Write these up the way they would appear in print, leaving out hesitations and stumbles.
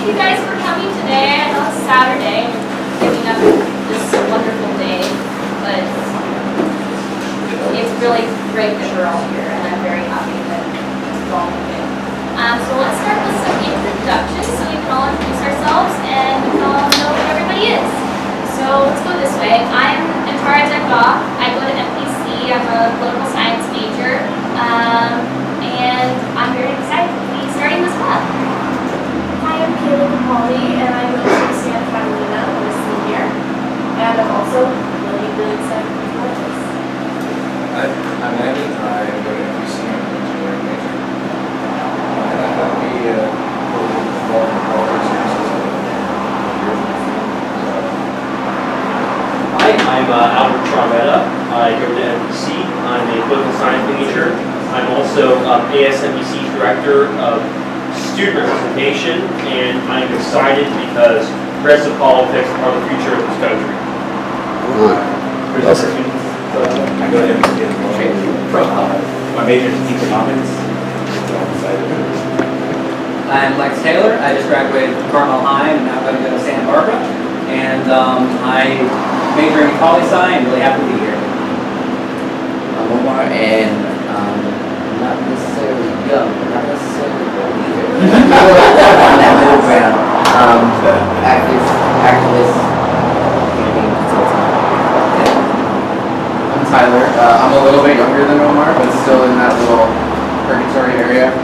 thank you guys for coming today. I know it's Saturday, giving up this wonderful day, but it's really great that we're all here, and I'm very happy that we're all here. So let's start with some introductions so we can all introduce ourselves and we can all know who everybody is. So let's go this way. I'm Antara Dekba. I go to MPC. I'm a political science major, and I'm very excited to be starting this club. Hi, I'm Kayla Capaldi, and I go to Santa Catalina. I'm a senior, and I'm also really excited to be part of this. I'm Eddie. I go to MPC. I'm an engineering major. And I'm happy to be involved in politics here since I've been here for a few years. Hi, I'm Albert Traumetta. I go to MPC. I'm a political science major. I'm also ASMPC's director of student representation, and I'm excited because progressive politics are the future of this country. I go to MPC as well. My major is economics. So I'm excited. I'm Lex Taylor. I just graduated from Carmel High and now going to go to Santa Barbara. And I major in poli-sci and really happy to be here. I'm Omar, and not necessarily young, but not necessarily old either. On that middle ground, activist, campaign consultant. I'm Tyler. I'm a little bit younger than Omar, but still in that little purgatory area.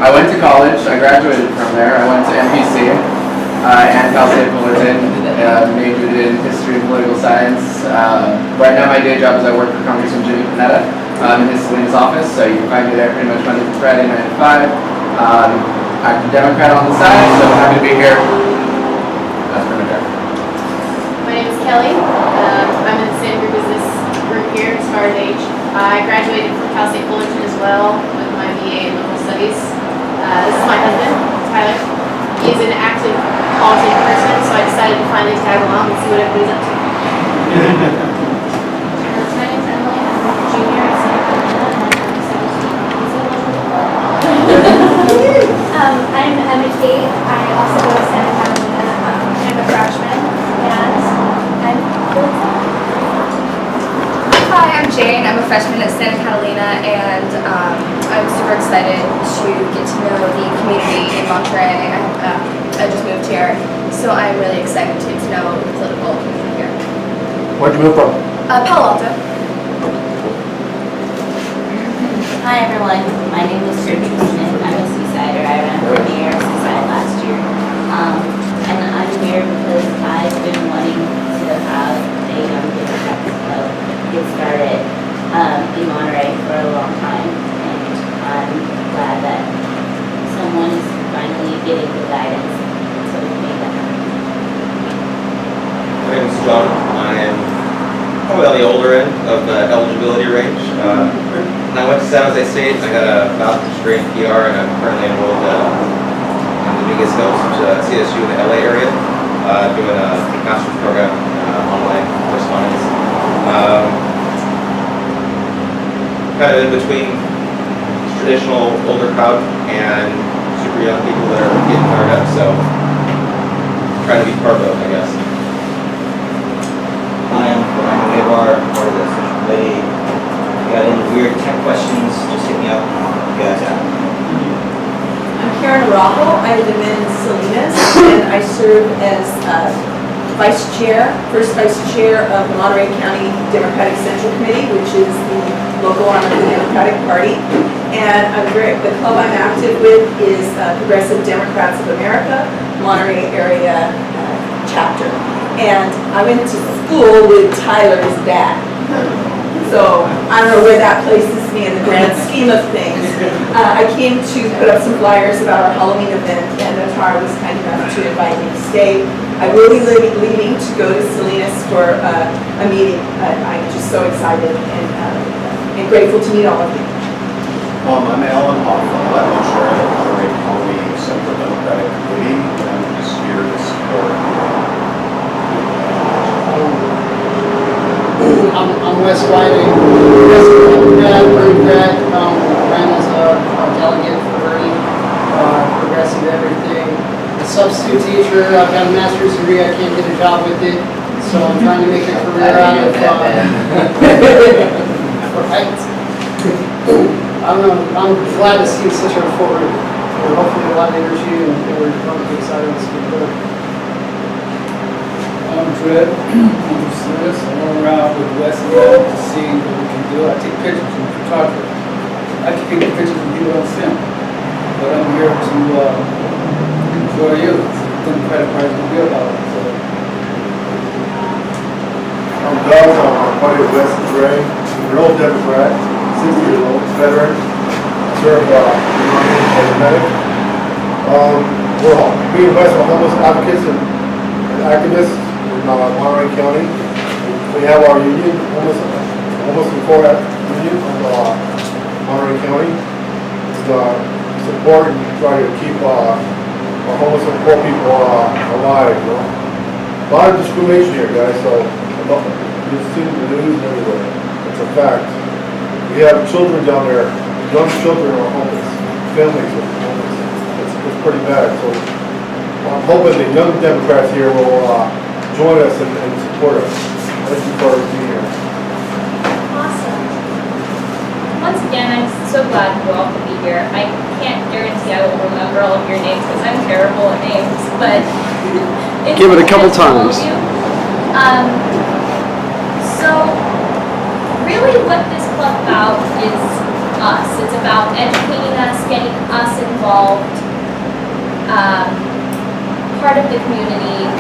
I went to college. I graduated from there. I went to MPC and Cal State Fullerton. Majored in history and political science. Right now, my day job is I work for Congressman Jimmy Panetta in his Salinas office. So you can find me there pretty much Monday through Friday, 9 to 5. Active Democrat on the side, so I'm happy to be here. That's pretty much it. My name is Kelly. I'm in the Santa Group Business group here, Started Age. I graduated from Cal State Fullerton as well with my BA in Local Studies. This is my husband, Tyler. He's an active politics person, so I decided to finally tag along and see what everybody's up to. My name is Emily. I'm a junior at Santa Catalina, and I'm 17. I'm Emma Kate. I also go to Santa Catalina. I'm a freshman, and I'm really excited. Hi, I'm Jane. I'm a freshman at Santa Catalina, and I'm super excited to get to know the community in Monterey. I just moved here, so I'm really excited to get to know the political community here. Where'd you move from? Palo Alto. Hi everyone, my name is Gertrude Smith. I'm a Seasider. I ran for mayor of Seaside last year. And I'm here because I've been wanting to have a young Democrat club get started in Monterey for a long time. And I'm glad that someone is finally getting the guidance so we can make that happen. My name is John. I am probably on the older end of the eligibility range. When I went to San Jose State, I got a bachelor's degree in PR, and I'm currently enrolled in the biggest Hills, CSU in the LA area, doing a master's program online correspondence. Kind of in between traditional older crowd and super young people that are getting fired up, so trying to be part of it, I guess. Hi, I'm Levar, part of the social committee. If you got any weird tech questions, just hit me up. You guys out. I'm Karen Araujo. I live in Salinas, and I serve as first vice chair of the Monterey County Democratic Central Committee, which is the local arm of the Democratic Party. And the club I'm active with is Progressive Democrats of America, Monterey area chapter. And I went to school with Tyler's dad. So I don't know where that places me in the grand scheme of things. I came to put up some flyers about our Halloween event, and Antara was kind enough to invite me to stay. I will be leaving to go to Salinas for a meeting. I'm just so excited and grateful to meet all of you. I'm Alan Hoffman. I'm a chair of the Monterey County Central Democratic Committee, and I'm just here to support. I'm Wes Whiting, Progressive Democrat, ran as a delegate for Bernie, Progressive Everything. substitute teacher. I've got a master's degree. I can't get a job with it, so I'm trying to make a career out of right. I'm glad to see such a forward. Hopefully a lot of energy and we're excited to speak with. I'm Fred. I'm Smith. I run around with Wesley to see what we can do. I take pictures and photography. I can take the pictures and do it on film. But I'm here to enjoy you. The Democratic Party will be about it. So. I'm Doug. I'm a buddy of Wesley Gray. I'm an old Democrat, 60 years old, veteran. I serve as a medic. We invest in homeless advocates and activists in Monterey County. We have our union, homeless and poor union of Monterey County. Support and try to keep our homeless and poor people alive. You know? A lot of discrimination here, guys. So you've seen the news everywhere. It's a fact. We have children down there. Young children are homeless. Families are homeless. It's pretty bad. So I'm hoping the young Democrats here will join us and support us. Thank you for being here. Awesome. Once again, I'm so glad you all could be here. I can't guarantee I will remember all of your names because I'm terrible at names, but give it a couple times. So really what this club about is us. It's about educating us, getting us involved, part of the community.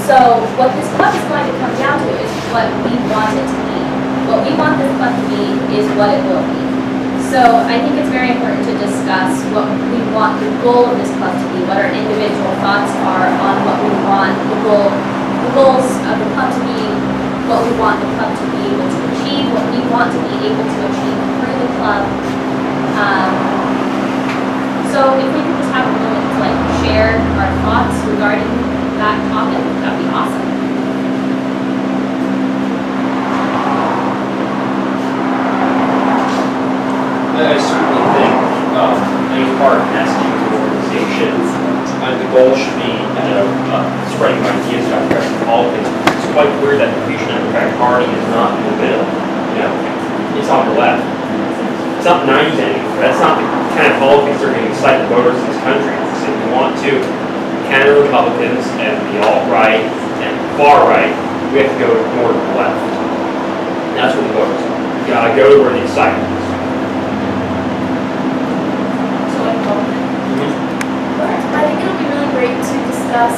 So what this club is going to come down to is what we want it to be. What we want this club to be is what it will be. So I think it's very important to discuss what we want the goal of this club to be, what our individual thoughts are on what we want the goals of the club to be, what we want the club to be able to achieve, what we want to be able to achieve through the club. So if we could just have a moment to share our thoughts regarding that topic, that'd be awesome. I certainly think any part of messaging to the organization, the goal should be, spreading ideas about progressive politics. It's quite clear that the Christian Democratic Party is not in the middle. It's on the left. It's not 90s anymore. That's not the kind of politics that are going to excite the voters in this country. So if we want to counter Republicans and the alt-right and far right, we have to go more to the left. And that's where the voters are. You gotta go to where the excitement is. I think it'll be really great to discuss,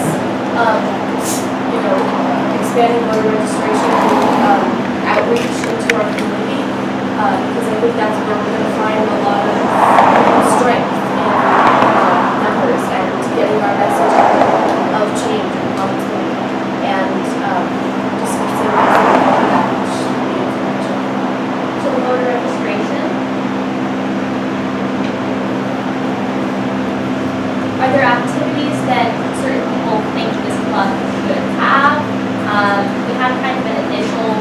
expanding voter registration and outreach into our community, because I think that's where we're going to find a lot of strength in numbers and getting our message of change and positivity, and discussing all of that information. So voter registration. Are there activities that certain people think this club should have? We had kind of an initial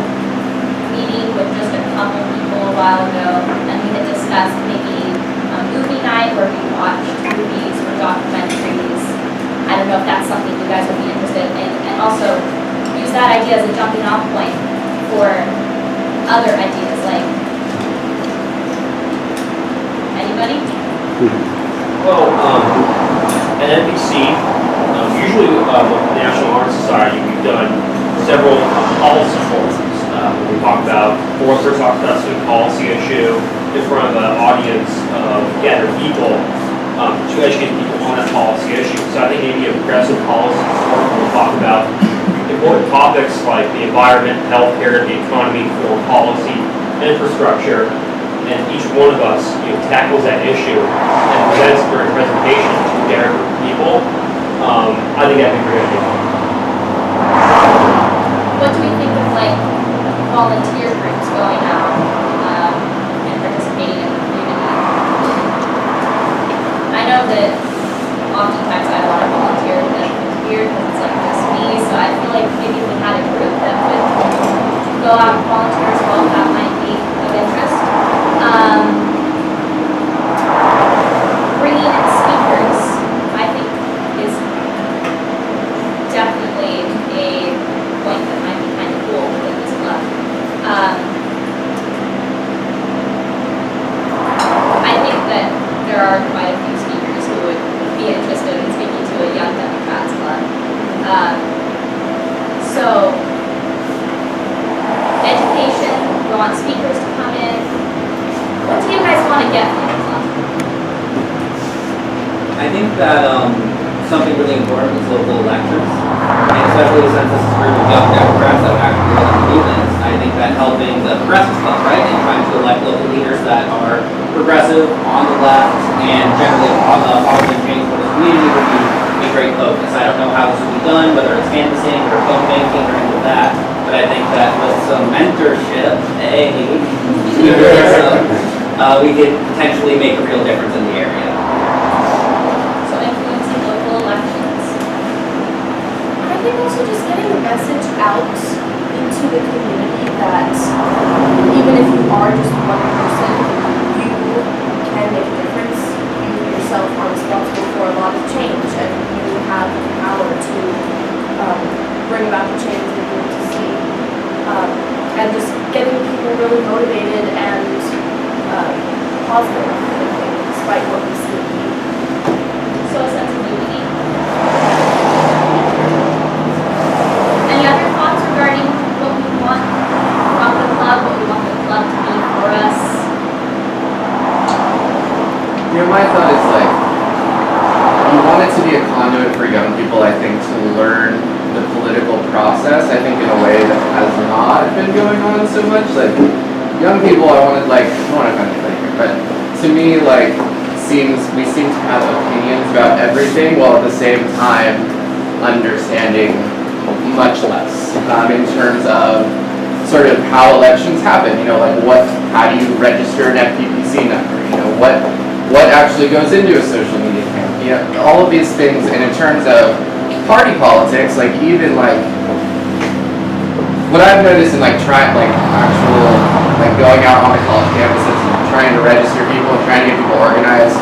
meeting with just a couple people a while ago, and we had discussed maybe a movie night where we watched movies or documentaries. I don't know if that's something you guys would be interested in, and also use that idea as a jumping off point for other ideas, like anybody? Well, at NBC, usually with the National Honor Society, we've done several policy forums. We talk about, first talk about a policy issue in front of an audience of gathered people to educate people on that policy issue. So I think maybe a progressive policy forum will talk about important topics like the environment, healthcare, the economy, foreign policy, infrastructure, and each one of us tackles that issue and presents during a presentation to gathered people. I think that'd be a great idea. What do we think of volunteer groups going out and participating in the community? I know that oftentimes I want to volunteer here because it's just me, so I feel like maybe if we had a group that would go out and volunteer as well, that might be of interest. Bringing in speakers, I think, is want speakers to come in? What do you guys want to get from the club? I think that something really important is local elections, and especially since this is a group of young Democrats that would actually really do this, I think that helping the Progressive Club, right, and trying to elect local leaders that are progressive, on the left, and generally on the positive change for the community would be a great focus. I don't know how this will be done, whether it's canvassing or phone banking or any of that, but I think that with some mentorship, we could potentially make a real difference in the area. So influencing local elections. I think also just getting the message out into the community that even if you are just one person, you can make a difference. You yourself are responsible for a lot of change, and you have the power to bring about the change that you want to see. And just getting people really motivated and positive, despite what we see. So a sense of unity. Any other thoughts regarding what we want from the club, what we want the club to be for us? My thought is like, you want it to be a conduit for young people, I think, to learn the political process, I think in a way that has not been going on so much. Like, young people, I don't want to kind of think here, but to me, like, we seem to have opinions about everything while at the same time understanding much less in terms of sort of how elections happen. Like how do you register an FPPC number? What actually goes into a social media campaign? All of these things. And in terms of party politics, like even like what I've noticed in going out on the college campuses and trying to register people and trying to get people organized,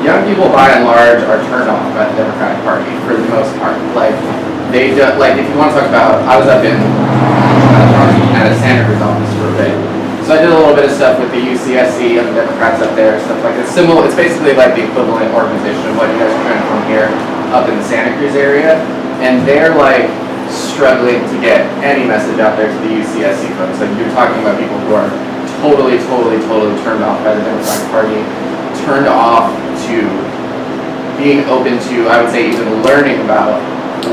young people by and large are turned off by the Democratic Party for the most part. Like they do, like if you want to talk about, I was up in at a Santa Cruz office for a bit. So I did a little bit of stuff with the UCSC and the Democrats up there, stuff like it's similar. It's basically like the equivalent organization of what you guys are trying to from here up in the Santa Cruz area, and they're like struggling to get any message out there to the UCSC folks. Like you're talking about people who are totally turned off by the Democratic Party, turned off to being open to, I would say, even learning about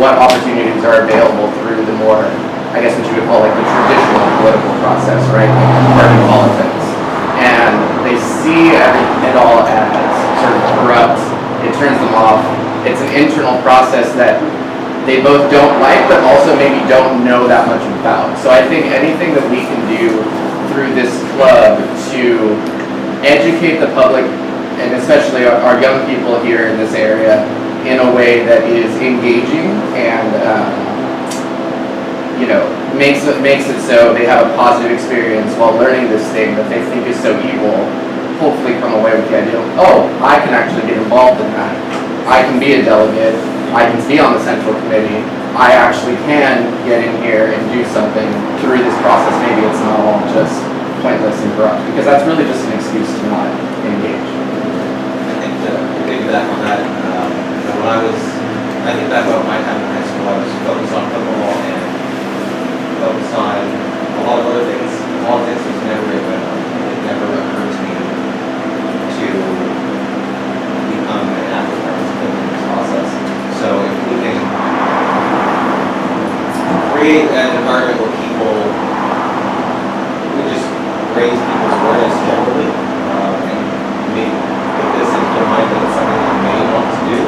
what opportunities are available through the more, I guess what you would call like the traditional political process, right? Like party politics. And they see it all as sort of corrupt. It turns them off. It's an internal process that they both don't like, but also maybe don't know that much about. So I think anything that we can do through this club to educate the public, and especially our young people here in this area, in a way that is engaging and makes it so they have a positive experience while learning this thing that they think is so evil, hopefully come away with the idea of, oh, I can actually get involved in that. I can be a delegate. I can be on the central committee. I actually can get in here and do something through this process. Maybe it's not all just pointless and corrupt, because that's really just an excuse to not engage. I think to piggyback on that, when I think back about my time in high school, I was focused on football and focused on a lot of other things. Politics was never it never occurred to me to become an active participant in this process. So if we can create an environment where people would just raise people's awareness generally, and maybe put this into their mind that it's something they may want to do,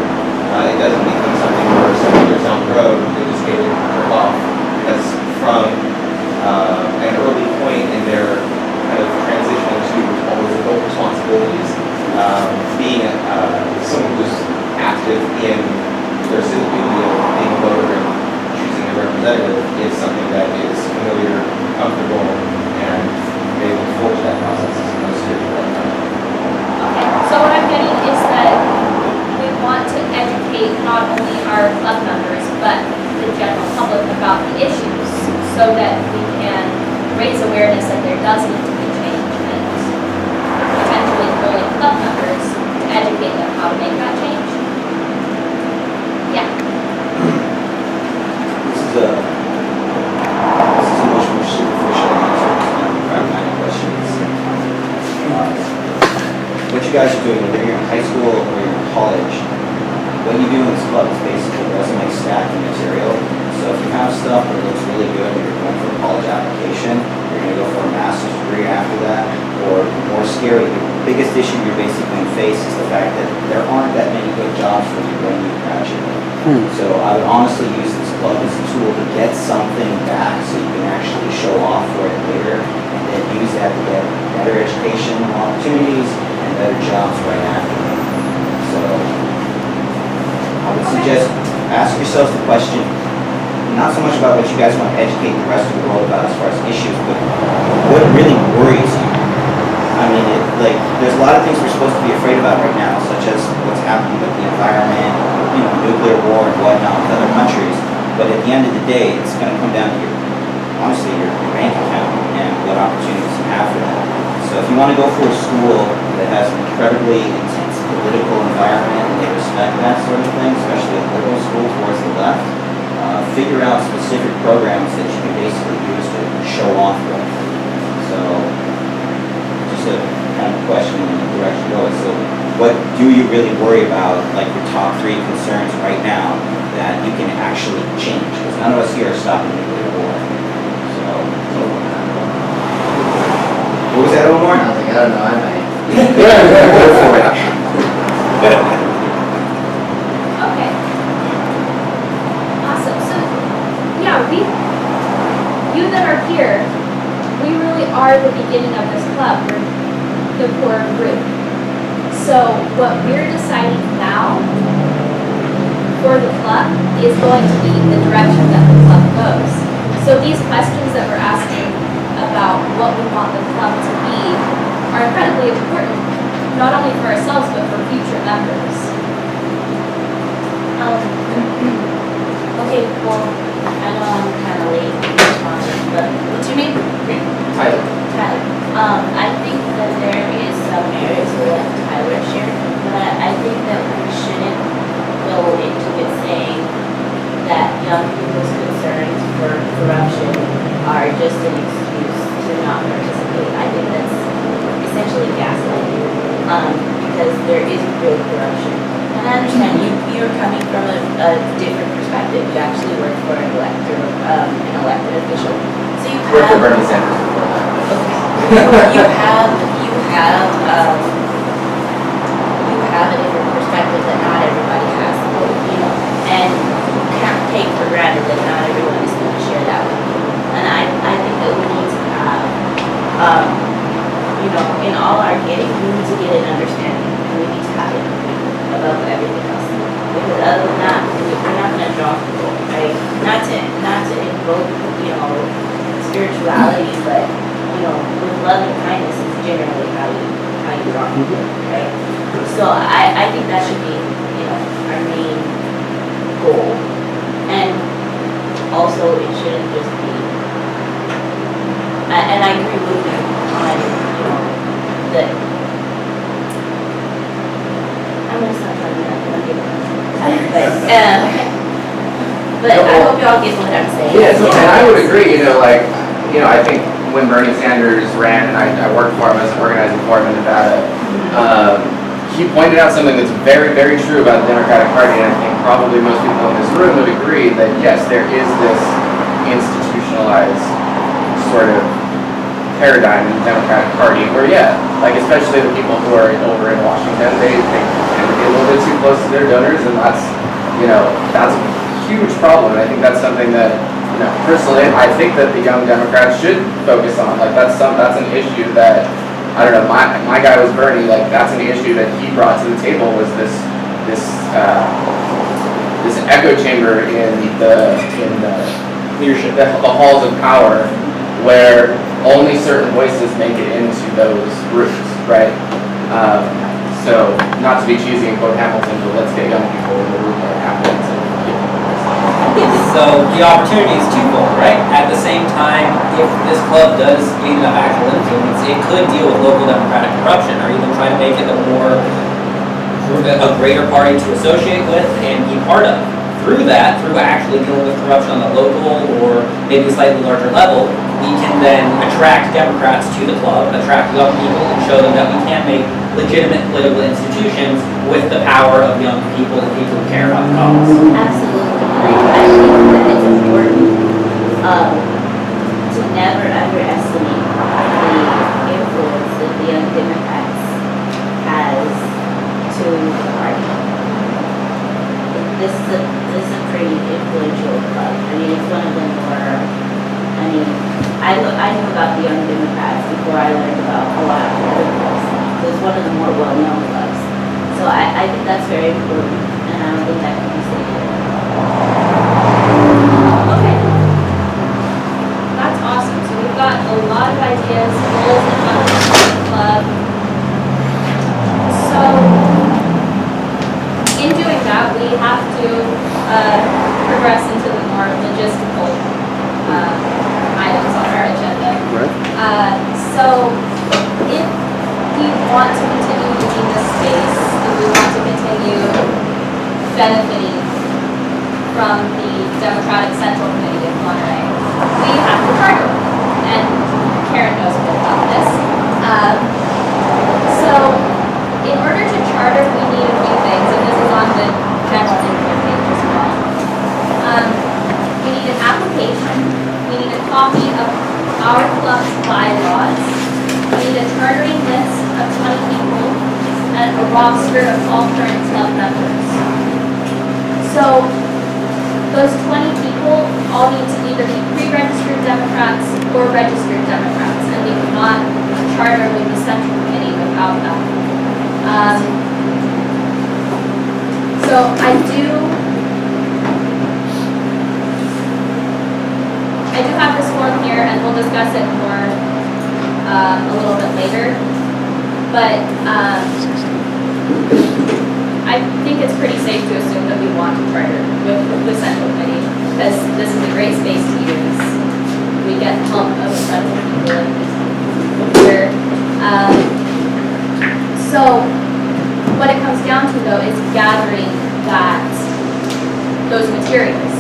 it doesn't become something where 7 years down the road they just get it turned off. Because from an early point in their kind of transition to all those adult responsibilities, being someone who's active in their civic duty of being a voter and choosing a representative is something that is familiar, comfortable, and they look forward to that process as opposed to Okay, so what I'm getting is that we want to educate not only our club members, but the general public about the issues so that we can raise awareness that there does need to be change and potentially bring in club members to educate them how to make that change. Yeah. This is a much more superficial answer to my pragmatic guys are doing, whether you're in high school or you're in college, what you do in this club is basically resume stacking material. So if you have stuff that looks really good and you're going for a college application, you're going to go for a master's degree after that, or more scary, the biggest issue you're basically going to face is the fact that there aren't that many good jobs for you when you graduate. So I would honestly use this club as a tool to get something back so you can actually show off for it later, and then use that to get better education opportunities and better jobs right after that. So I would suggest ask yourselves the question, not so much about what you guys want to educate the rest of the world about as far as issues, but what really worries you. I mean, there's a lot of things we're supposed to be afraid about right now, such as what's happening with the environment, nuclear war and whatnot with other countries. But at the end of the day, it's going to come down to honestly, your bank account and what opportunities you have for that. So if you want to go for a school that has an incredibly intense political environment and they respect that sort of thing, especially a liberal school towards the left, figure out specific programs that you can basically use to show off with. So just a kind of question in the direction to go. So what do you really worry about, like your top 3 concerns right now that you can actually change? Because none of us here are stopping nuclear war. So what was that, Omar? I was like, I don't know, I might. Okay. Awesome. So, yeah, you that are here, we really are the beginning of this club. We're the core group. So, what we're deciding now for the club is going to be the direction that the club goes. So, these questions that we're asking about what we want the club to be are incredibly important, not only for ourselves, but for future members. Okay, well, I know I'm kind of late responding, but what's your name? Tyler. Tyler. I think that there is some areas where Tyler shared, but I think that we shouldn't go into it saying that young people's concerns for corruption are just an excuse to not participate. I think that's essentially gaslighting, because there is real corruption. And I understand you're coming from a different perspective. You actually work for an elected official. So you Work for have Bernie Sanders before that. you have a different perspective that not everybody has, and you can't take for granted that not everyone is going to share that with you. And I think that we need to have, in all our getting, we need to get an understanding, and we need to have it above everything else. Because other than that, we're not going to draw people, right? Not to invoke, spirituality, but with love and kindness is generally how you draw people, right? So I think that should be, our main goal. And also it shouldn't just be, and I agree with you on, that I'm gonna stop talking about it, I'm getting but I hope y'all get what I'm saying. Yeah, so, and I would agree, I think when Bernie Sanders ran, and I worked for him as an organizing for him in Nevada, he pointed out something that's very, very true about the Democratic Party, and I think probably most people in this room would agree that yes, there is this institutionalized sort of paradigm in the Democratic Party where, especially the people who are over in Washington, they tend to be a little bit too close to their donors, and that's a huge problem. And I think that's something that, personally, I think that the young Democrats should focus on. That's an issue that, I don't know, my guy was Bernie, that's an issue that he brought to the table, was this echo chamber in the leadership, the halls of power, where only certain voices make it into those groups, right? So, not to be cheesy and quote Hamilton, but let's get young people in the room that happens. So the opportunity is twofold, right? At the same time, if this club does gain enough actual influence, it could deal with local democratic corruption, or even try to make it a greater party to associate with and be part of. Through actually dealing with corruption on the local or maybe a slightly larger level, we can then attract Democrats to the club, attract young people, and show them that we can make legitimate political institutions with the power of young people and people who care about the cause. Absolutely. I think that it's important to never underestimate the influence that the Young Democrats has to the party. This is a pretty influential club. I mean, it's one of the more, I knew about the Young Democrats before I learned about a lot of the other clubs. So it's one of the more well-known clubs. So I think that's very important, and I don't think that can be stated. Okay. That's awesome. So we've got a lot of ideas, goals, and functions for the club. So in doing that, we have to progress into the more logistical items on our agenda. Right. So if we want to continue using this space, if we want to continue benefiting from the Democratic Central Committee of Monterey, we have to charter. And Karen knows a bit about this. So in order to charter, we need a few things, and this is on the general info page as well. We need an application, we need a copy of our club's bylaws, we need a chartering list of 20 people, and a roster of all current club members. So those 20 people all need to either be pre-registered Democrats or registered Democrats, and we cannot charter with the Central Committee without that. So I do have this form here, and we'll discuss it more a little bit later. But I think it's pretty safe to assume that we want to charter with the Central Committee, because this is a great space to use. We get help of incredible people here. So what it comes down to, though, is gathering those materials.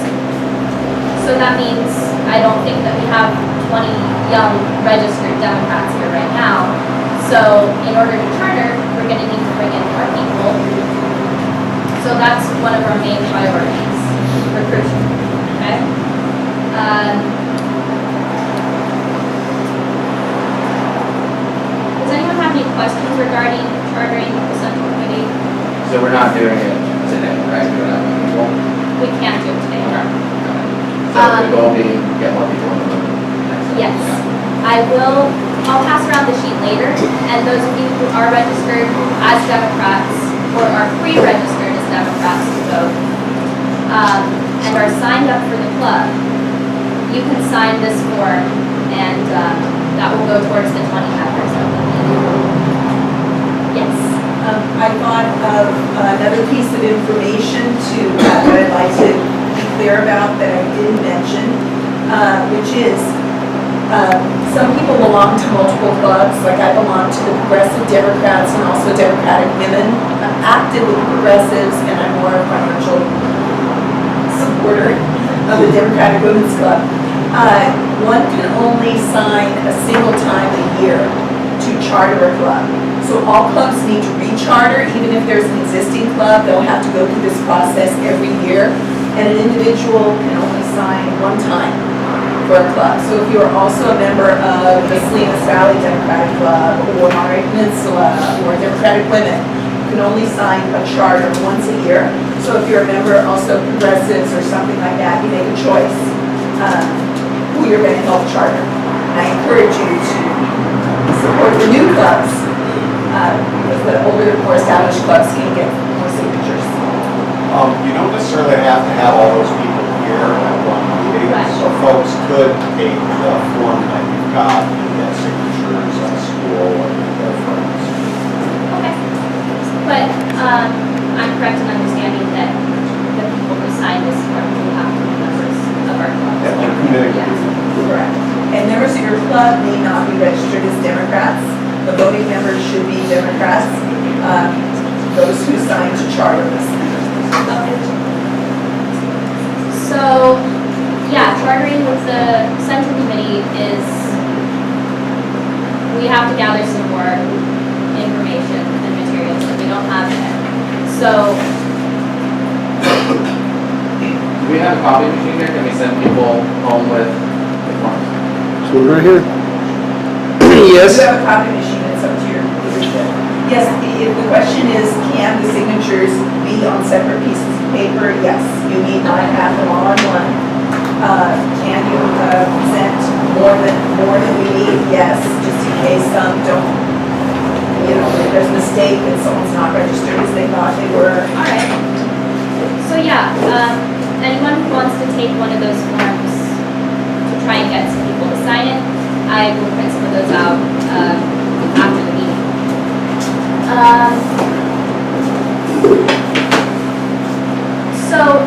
So that means I don't think that we have 20 young registered Democrats here right now. So in order to charter, we're going to need to bring in more people. So that's one of our main priorities, recruiting. Okay. Does anyone have any questions regarding chartering the Central Committee? So we're not doing it today, right? We're not doing people? We can't do it today. So the goal being get more people in the room next time. Yes. I'll pass around the sheet later, and those of you who are registered as Democrats or are pre-registered as Democrats to vote and are signed up for the club, you can sign this form, and that will go towards the 20 members of the meeting. Yes. I thought of another piece of information that I'd like to be clear about that I didn't mention, which is some people belong to multiple clubs. Like I belong to the Progressive Democrats and also Democratic Women. I'm active with the Progressives, and I'm more a financial supporter of the Democratic Women's Club. One can only sign a single time a year to charter a club. So all clubs need to recharter. Even if there's an existing club, they'll have to go through this process every year. And an individual can only sign one time for a club. So if you are also a member of the Salinas Valley Democratic Club or Monterey Peninsula or Democratic Women, you can only sign a charter once a year. So if you're a member also of Progressives or something like that, you make a choice who you're going to help charter. And I encourage you to support the new clubs because the older, more established clubs can get more signatures. You don't necessarily have to have all those people here at one meeting, so folks could take the form that you've got and get signatures at school or their friends. Okay. But I'm correct in understanding that the people who sign this form will have to be members of our club. Yeah, they're committed. Yes. Correct. And members of your club may not be registered as Democrats. The voting members should be Democrats. Those who sign to charter this. So Yeah, chartering with the central committee is, we have to gather some more information and materials that we don't have yet. So, Do we have a copy machine here? Can we send people home with the forms? So right here. You Yes. have a copy machine, it's up to your leadership. Yes, if the question is, can the signatures be on separate pieces of paper? Yes, you need not have them all on one. Can you present more than we need? Yes, just in case some don't, if there's a mistake and someone's not registered as they thought they were. all right. So yeah, anyone who wants to take one of those forms to try and get some people to sign it, I will print some of those out after the meeting. So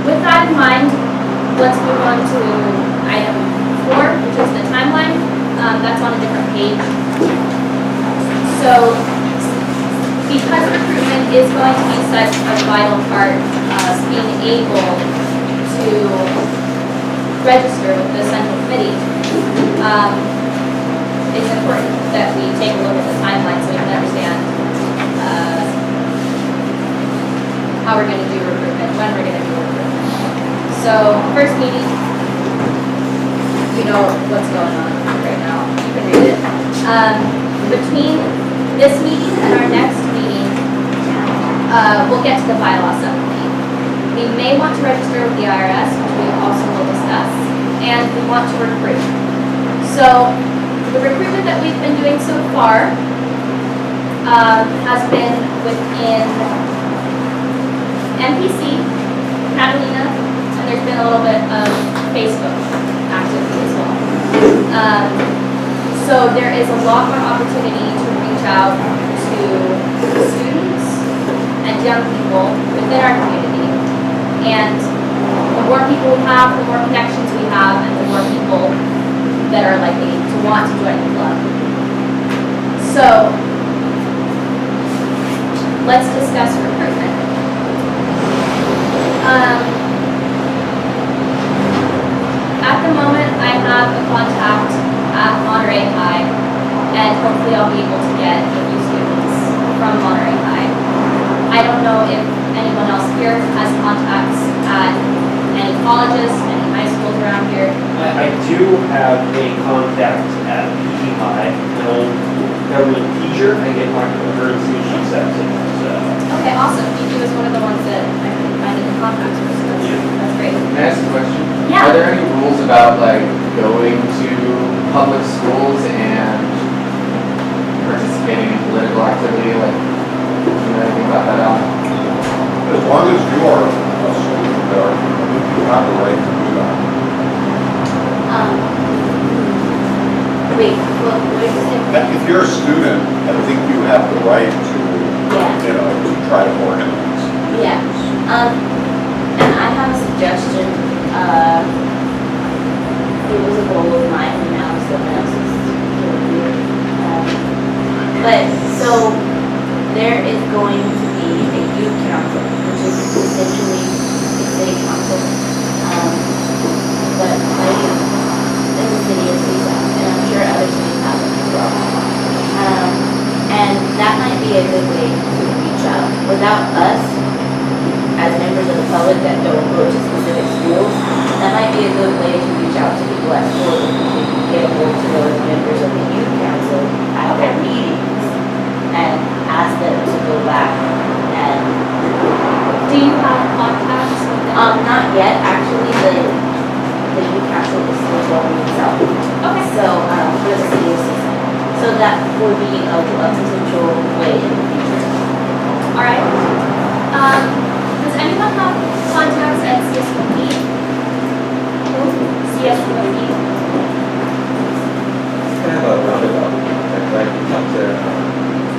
with that in mind, let's move on to item 4, which is the timeline. That's on a different page. So because recruitment is going to be such a vital part of being able to register with the central committee, it's important that we take a look at the timeline so we can understand how we're going to do recruitment, when we're going to do recruitment. So first meeting, you know what's going on right now. You can read it. Between this meeting and our next meeting, we'll get to the bylaw subcommittee. We may want to register with the IRS, which we also will discuss, and we want to recruit. So the recruitment that we've been doing so far has been within NPC, Catalina, and there's been a little bit of Facebook activity as well. So there is a lot more opportunity to reach out to students and young people within our community. And the more people we have, the more connections we have, and the more people that are likely to want to join the club. So let's discuss recruitment. At the moment, I have a contact at Monterey High, and hopefully I'll be able to get a few students from Monterey High. I don't know if anyone else here has contacts at any colleges, any high schools around here. I do have a contact at PE High, an old government teacher. I get talking to her and see if she accepts it. So. Okay, awesome. PE was one of the ones that I couldn't find any contacts with, so that's great. Can I ask a question? Yeah. Are there any rules about like going to public schools and participating in political activity? Like, do you know anything about that, Alan? As long as you are a student there, you have the right to do that. Wait, what did you say? If you're a student, I think you have the right to, to try to organize. Yeah. And I have a suggestion. It was a goal of mine, and now someone else is doing it. But so there is going to be a youth council, which is essentially a city council, but like in the city of Seaside, and I'm sure other cities have them as well. And that might be a good way to reach out. Without us, as members of the public that don't go to specific schools, that might be a good way to reach out to people at schools and get a hold to those members of the youth council at their meetings and ask them to go back and. Do you have contacts with them? Not yet. Actually, the youth council is still going itself. Okay. So, for the city of Seaside. So that would be a potential way in the future. All right. Does anyone have contacts at CSOP? CSOP? I have a roundabout. I can talk to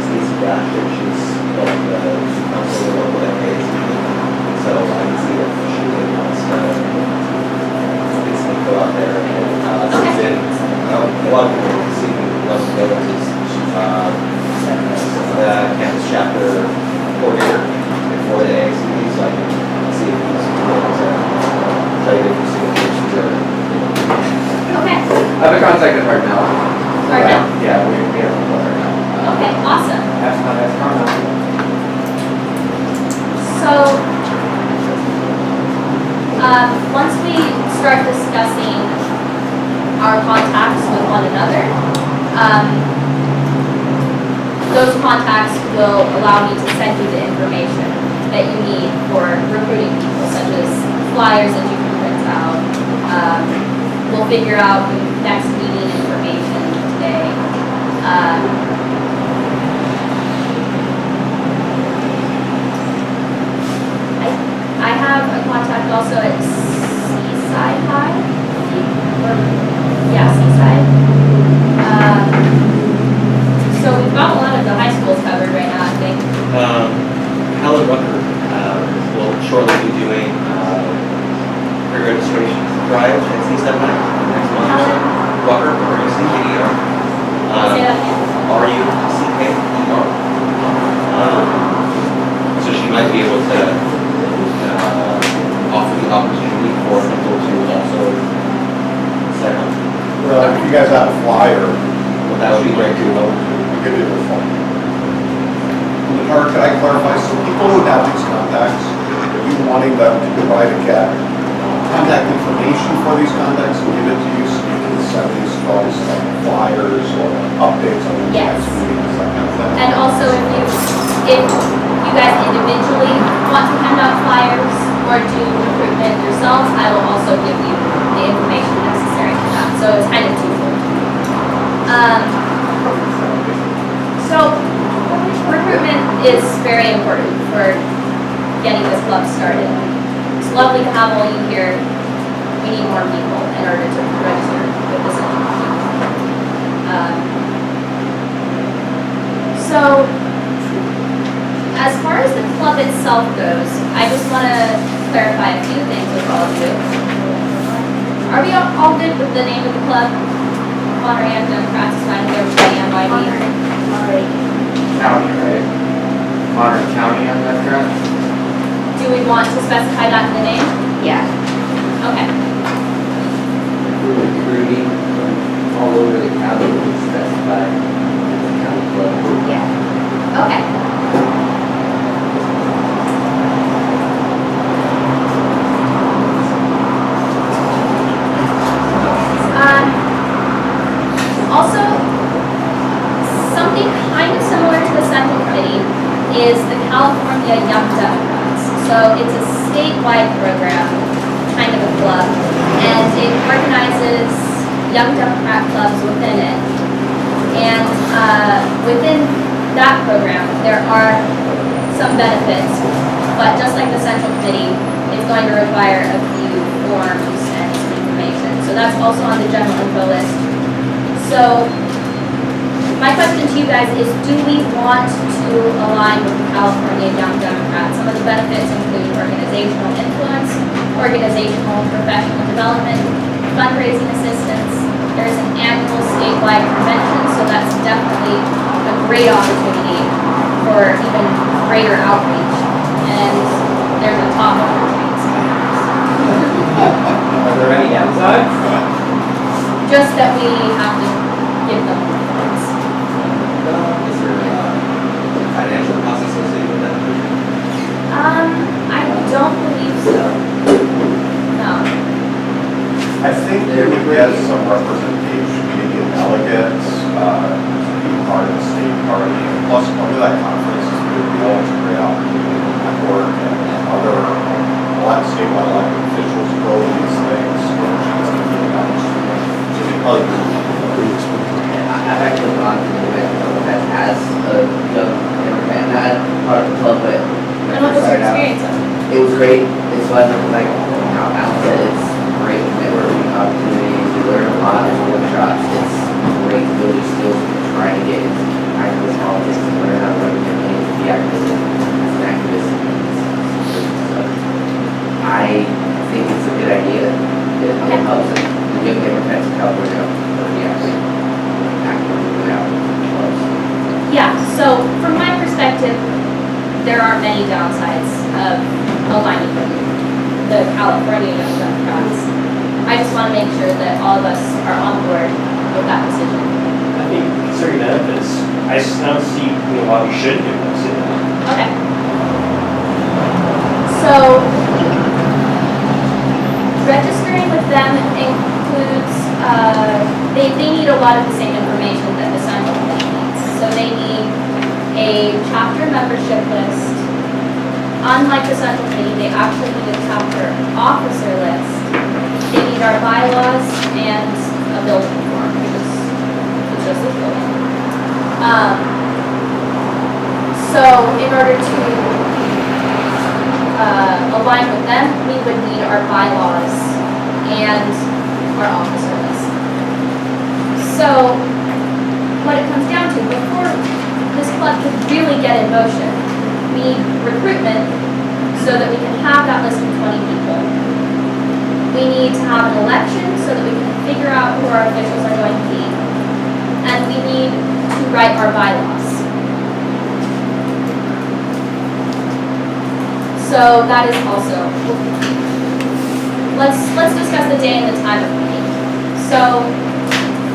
Stacey Brasher. She's one of the council of local MPs. So I can see if she really wants to go out there and since in a lot of people see who love to go to the campus chapter coordinator for the AACP, so I can see if he's willing to try to get some signatures to I have a contact at Hartnell. Hartnell? Yeah, we have a brother now. Okay, awesome. That's Hartnell. So, once we start discussing our contacts with one another, those contacts will allow me to send you the information that you need for recruiting people, such as flyers that you can print out. We'll figure out the next meeting information today. I have a contact also at Seaside High. Yeah, Seaside. So we've got a lot of the high schools covered right now, I think. Helen Rucker will shortly be doing pre-registration drive at Seaside High next month or so. Rucker, R-U-C-K-E-R. Say that again. R-U-C-K-E-R. So she might be able to offer the opportunity for people to also sign up. Well, if you guys have a flyer, Well, that would be great too. we could do this one. Or could I clarify, so people who have these contacts, are you wanting them to provide a contact information for these contacts and give it to you so you can send these folks like flyers or updates on the Yes. next meetings, that kind of thing? And also if you guys individually want to hand out flyers or do recruitment yourselves, I will also give you the information necessary for that. So it's kind of twofold. So recruitment is very important for getting this club started. It's lovely to have all you here. We need more people in order to register with this entity. So, as far as the club itself goes, I just want to clarify a few things with all of you. Are we all good with the name of the club? Monterey Democrats is fine with everybody, NYD. County, right? Monterey County, on that correct? Do we want to specify that in the name? Yeah. Okay. Recruiting from all over the county, we specify the county club. Yeah. Okay. Also, something kind of similar to the Central Committee is the California Young Democrats. So it's a statewide program, kind of a club, and it organizes young Democrat clubs within it. And within that program, there are some benefits, but just like the Central Committee, it's going to require a few forms and some information. So that's also on the general info list. So my question to you guys is, do we want to align with the California Young Democrats? Some of the benefits include organizational influence, organizational and professional development, fundraising assistance. There's an annual statewide convention, so that's definitely a great opportunity for even greater outreach. And there's a top of the trains. Are there any downsides? Just that we have to give them funds. Is there financial costs associated with that? I don't believe so. No. I think we would get some representation, maybe delegates, to be part of the state party, and plus part of that conference is a good deal, it's a great opportunity to network and other, a lot of statewide elected officials go to these things, where she's going to be announced. So we probably I've actually gone to the event that has a young Democrat, not part of the club, but And what was your experience of? it was great. It's fun. Like how Alan said, it's great networking opportunities. You learn a lot in workshops. It's great to build your skills and try to get into activist politics and learn how to run a campaign and be activist as an activist. So I think it's a good idea. It helps the young Democrats in California be active. Yeah, so from my perspective, there are many downsides of aligning with the California Young Democrats. I I just want to make sure that all of us are on board with that decision. I think considering benefits, I just don't see why we shouldn't do this. Okay. So, registering with them includes, they need a lot of the same information that the Central Committee needs. So they need a chapter membership list. Unlike the Central Committee, they actually need a chapter officer list. They need our bylaws and a building form, which is just a building. So in order to align with them, we would need our bylaws and our officer list. So what it comes down to, before this club can really get in motion, we need recruitment so that we can have that list of 20 people. We need to have an election so that we can figure out who our officials are going to be. And we need to write our bylaws. So that is also, let's discuss the day and the time of the meeting. So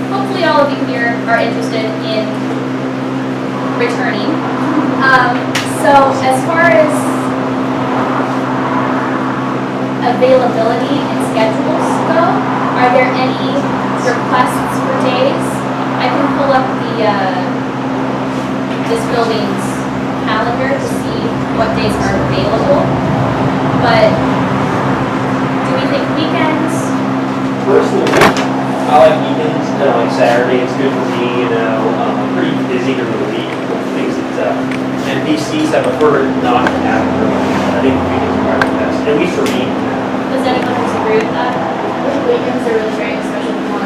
hopefully all of you here are interested in returning. So as far as availability and schedules go, are there any requests for days? I can pull up this building's calendar to see what days are available, but do we think weekends? Personally, I like weekends, like Saturday, it's good for me, I'm pretty busy during the week with things that NPCs I prefer not to have early. I think weekends are probably the best, at least for me. Does anyone disagree with that? Weekends are really great, especially for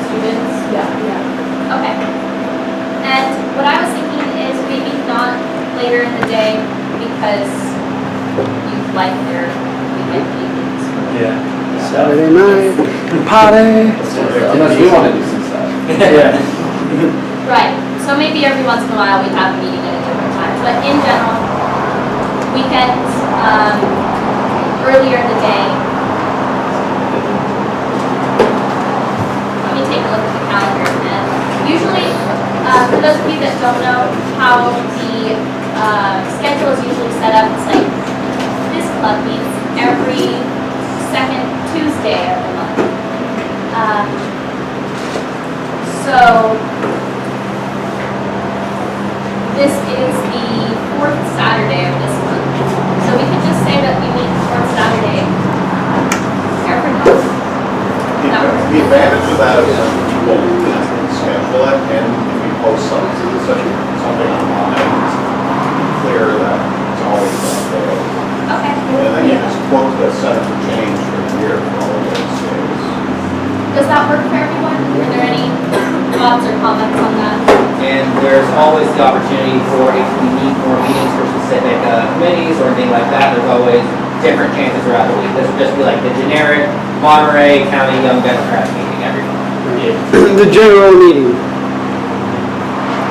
students. Yeah. Okay. And what I was thinking is maybe not later in the day because you like their weekend meetings. Yeah. Saturday night, party. Unless we want to do some stuff. Yeah. Right. So maybe every once in a while we have a meeting at a different time. But in general, weekends, earlier in the day. Let me take a look at the calendar. And usually, for those of you that don't know how the schedule is usually set up, it's like this club meets every second Tuesday of the month. So this is the fourth Saturday of this month. So we could just say that we meet the fourth Saturday every month. The advantage of that is that you will schedule it, and if you post something online, it's clear that it's always there. Okay. And then you just book the center for change for the year for all of those days. Does that work for everyone? Are there any thoughts or comments on that? And there's always the opportunity for, if we need more meetings for specific committees or anything like that, there's always different chances throughout the week. This would just be like the generic Monterey County Young Democrats meeting every month. The general meeting.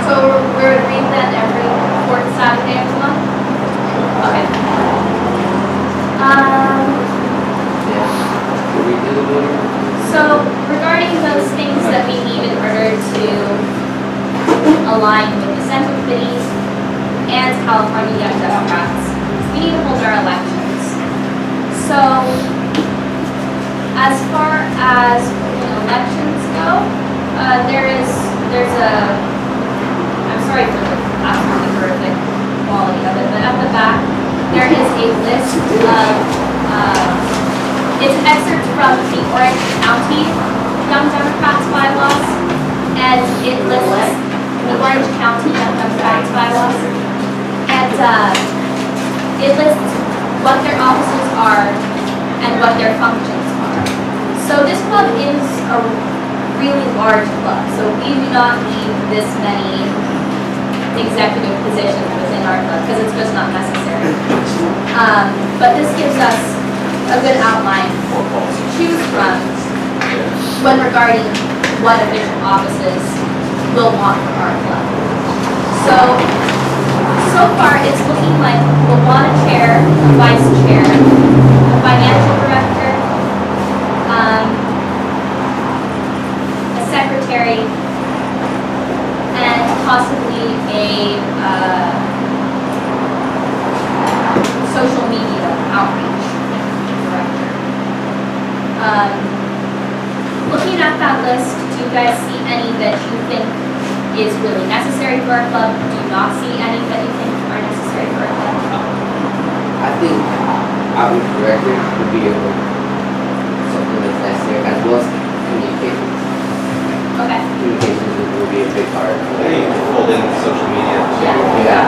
So we're agreed then every fourth Saturday of the month? Okay. So regarding those things that we need in order to align with the Central Committee and California Young Democrats, we need to hold our elections. So as far as elections go, there's a, I'm sorry for the absolutely horrific quality of it, but at the back, there is a list of, it's an excerpt from the Orange County Young Democrats bylaws, and it lists the Orange County Young Democrats bylaws, and it lists what their offices are and what their functions are. So this club is a really large club, so we do not need this many executive positions within our club because it's just not necessary. But this gives us a good outline to choose from when regarding what official offices we'll want from our club. So far it's looking like we'll want a chair, a vice chair, a financial director, possibly a social media outreach director. Looking at that list, do you guys see any that you think is really necessary for our club? Do you not see any that you think are necessary for our club? I think outreach director would be something that's necessary, as well as communications. Okay. Communications will be a big part. I think you can fold in social media. Yeah.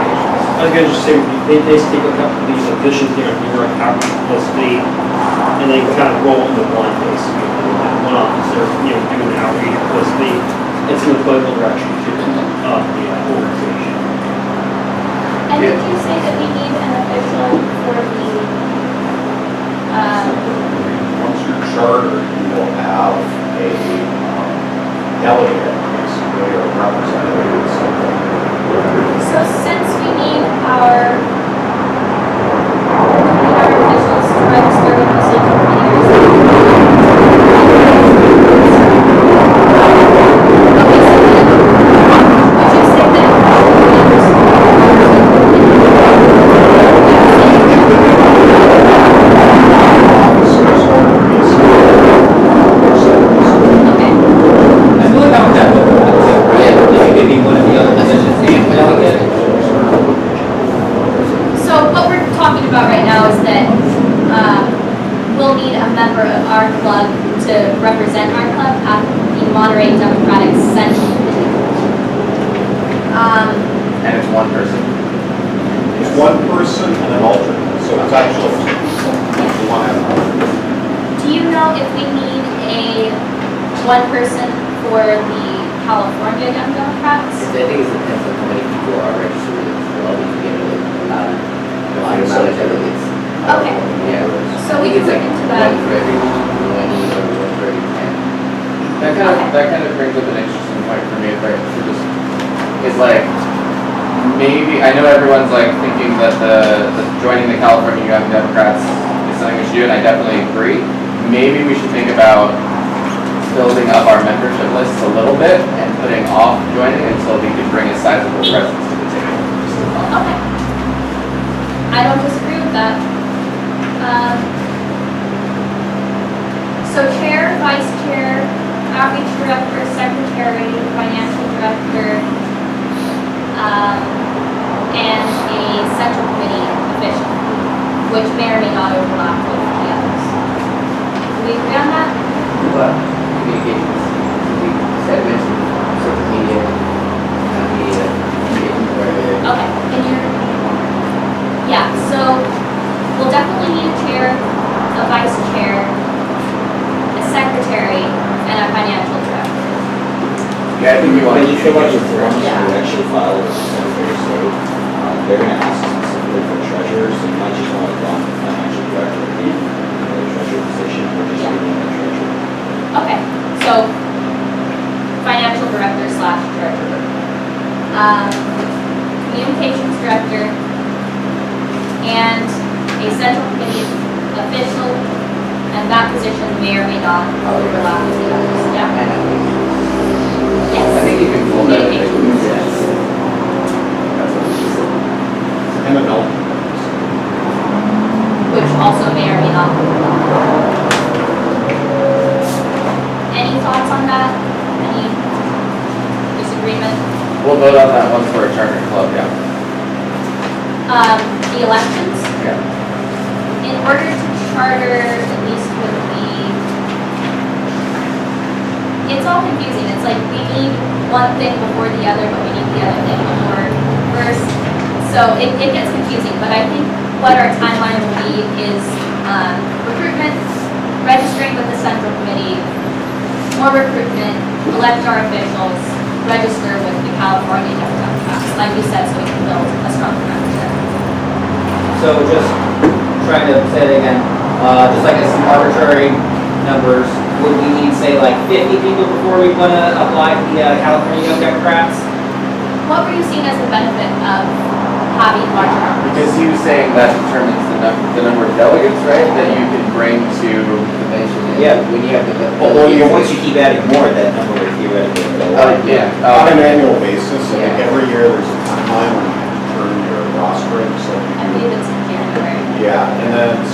I was gonna just say, they take a couple of these positions there, you're an outreach publicity, and they kind of roll into one basically. One officer, doing the outreach publicity, it's in the political direction too, of the organization. And did you say that we need an official for the, Once you're chartered, you will have a delegate, basically, or representative. so since we need our officials to register with the central represent our club at the Monterey Democratic Central Committee. And it's one person. It's one person and an alternate, so it's actually one and an alternate. Do you know if we need a one person for the California Young Democrats? I think it depends on how many people are registered with the club. You can get a lot of delegates. Okay. Yeah. So we can look into that. One for every one or one for every 10. That kind of brings up an interesting point for me, if I should just, is like, maybe, I know everyone's like thinking that the joining the California Young Democrats is something we should do, and I definitely agree. Maybe we should think about building up our membership lists a little bit and putting off joining until we can bring a sizable presence to the table. Okay. I don't disagree with that. So chair, vice chair, outreach director, secretary, financial director, and a central committee official, which may or may not overlap with the others. Do we agree on that? But communications, we said mention social media, communications, whatever. Okay, and yeah, so we'll definitely need a chair, a vice chair, a secretary, and a financial director. Yeah, I think we want to. When you fill out your forms, you actually file with the Secretary of State. They're going to ask specifically for treasurers, so you might just want to go on the financial director and the treasurer position, or just be the treasurer. Okay, so financial director / treasurer. Communications director, and a central committee official, and that position may or may not overlap with the others, yeah? Yes. I think you can pull that in. Communications. And an alternate. Which also may or may not overlap. Any thoughts on that? Any disagreement? We'll vote on that once we're a charter club, yeah. The elections? Yeah. In order to charter, at least with it's all confusing. It's like we need one thing before the other, but we need the other thing before first. So it gets confusing, but I think what our timeline will be is recruitment, registering with the central committee, more recruitment, elect our officials, register with the California Young Democrats, like you said, so we can build a stronger membership. So just trying to say it again, just like some arbitrary numbers, would we need, say, like 50 people before we want to apply to the California Young Democrats? What were you seeing as the benefit of having larger numbers? Because he was saying that determines the number of delegates, right, that you can bring to Eventually, Yeah. when you have the. Well, once you keep adding more, that number would theoretically go up. yeah. On an annual basis, I think Yeah. every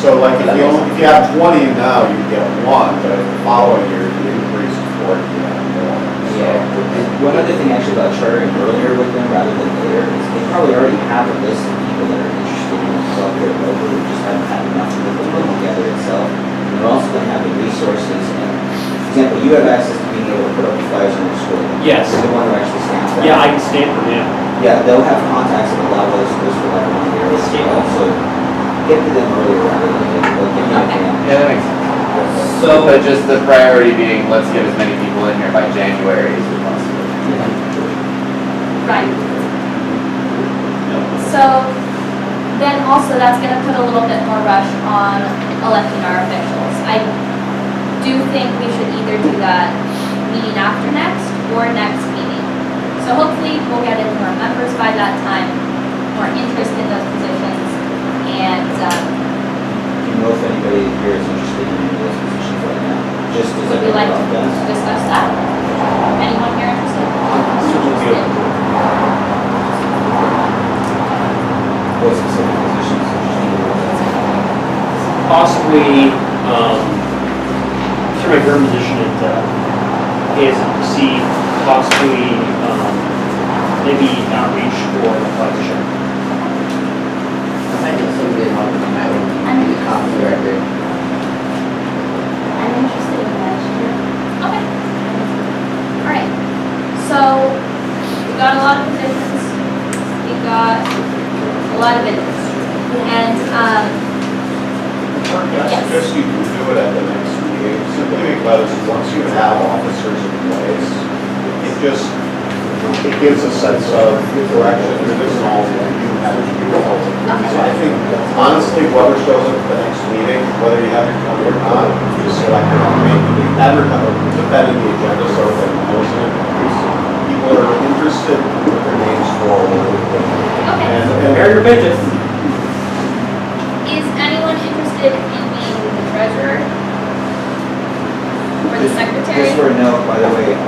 So like if you have 20 now, you get one, but the following year you increase to 40, you have more. Yeah, and one other thing actually about chartering earlier with them rather than later is they probably already have a list of people that are interested in the club here locally, who just haven't had enough of it to put together itself. And they're also going to have the resources and, for example, you have access to being able to put up the flyers in your school. Yes. You're the one who actually stamps that. Yeah, I can stamp them, yeah. Yeah, they'll have contacts at a lot of those schools for like 1 year as well, so get to them earlier rather than later. They'll give you a hand. Yeah, that makes sense. So, but just the priority being, let's get as many people in here by January as we possibly can. Right. So then also that's gonna put a little bit more rush on electing our officials. I do think we should either do that meeting after next or next meeting. So hopefully we'll get in more members by that time, more interest in those positions, and Do you know if anybody here is interested in any of those positions right now? Just as would we like to discuss that? Anyone here interested? What specific positions? Possibly, for my current position at ASMC, possibly, maybe outreach or flagship. I know somebody that might want to be the copy director. I'm interested in that. Okay. All right. So we got a lot of positions. We got a lot of interest. And I suggest you can do it at the next meeting, simply because once you have officers in place, it gives a sense of direction, there isn't all you have to do. So I think, honestly, whoever shows up at the next meeting, whether you have your company or not, you just select your own name, you advertise, put that in the agenda so that most of people are interested, put their names forward. And Prepare your pitches. is anyone interested in being the treasurer or the secretary? Just for a note, by the way, if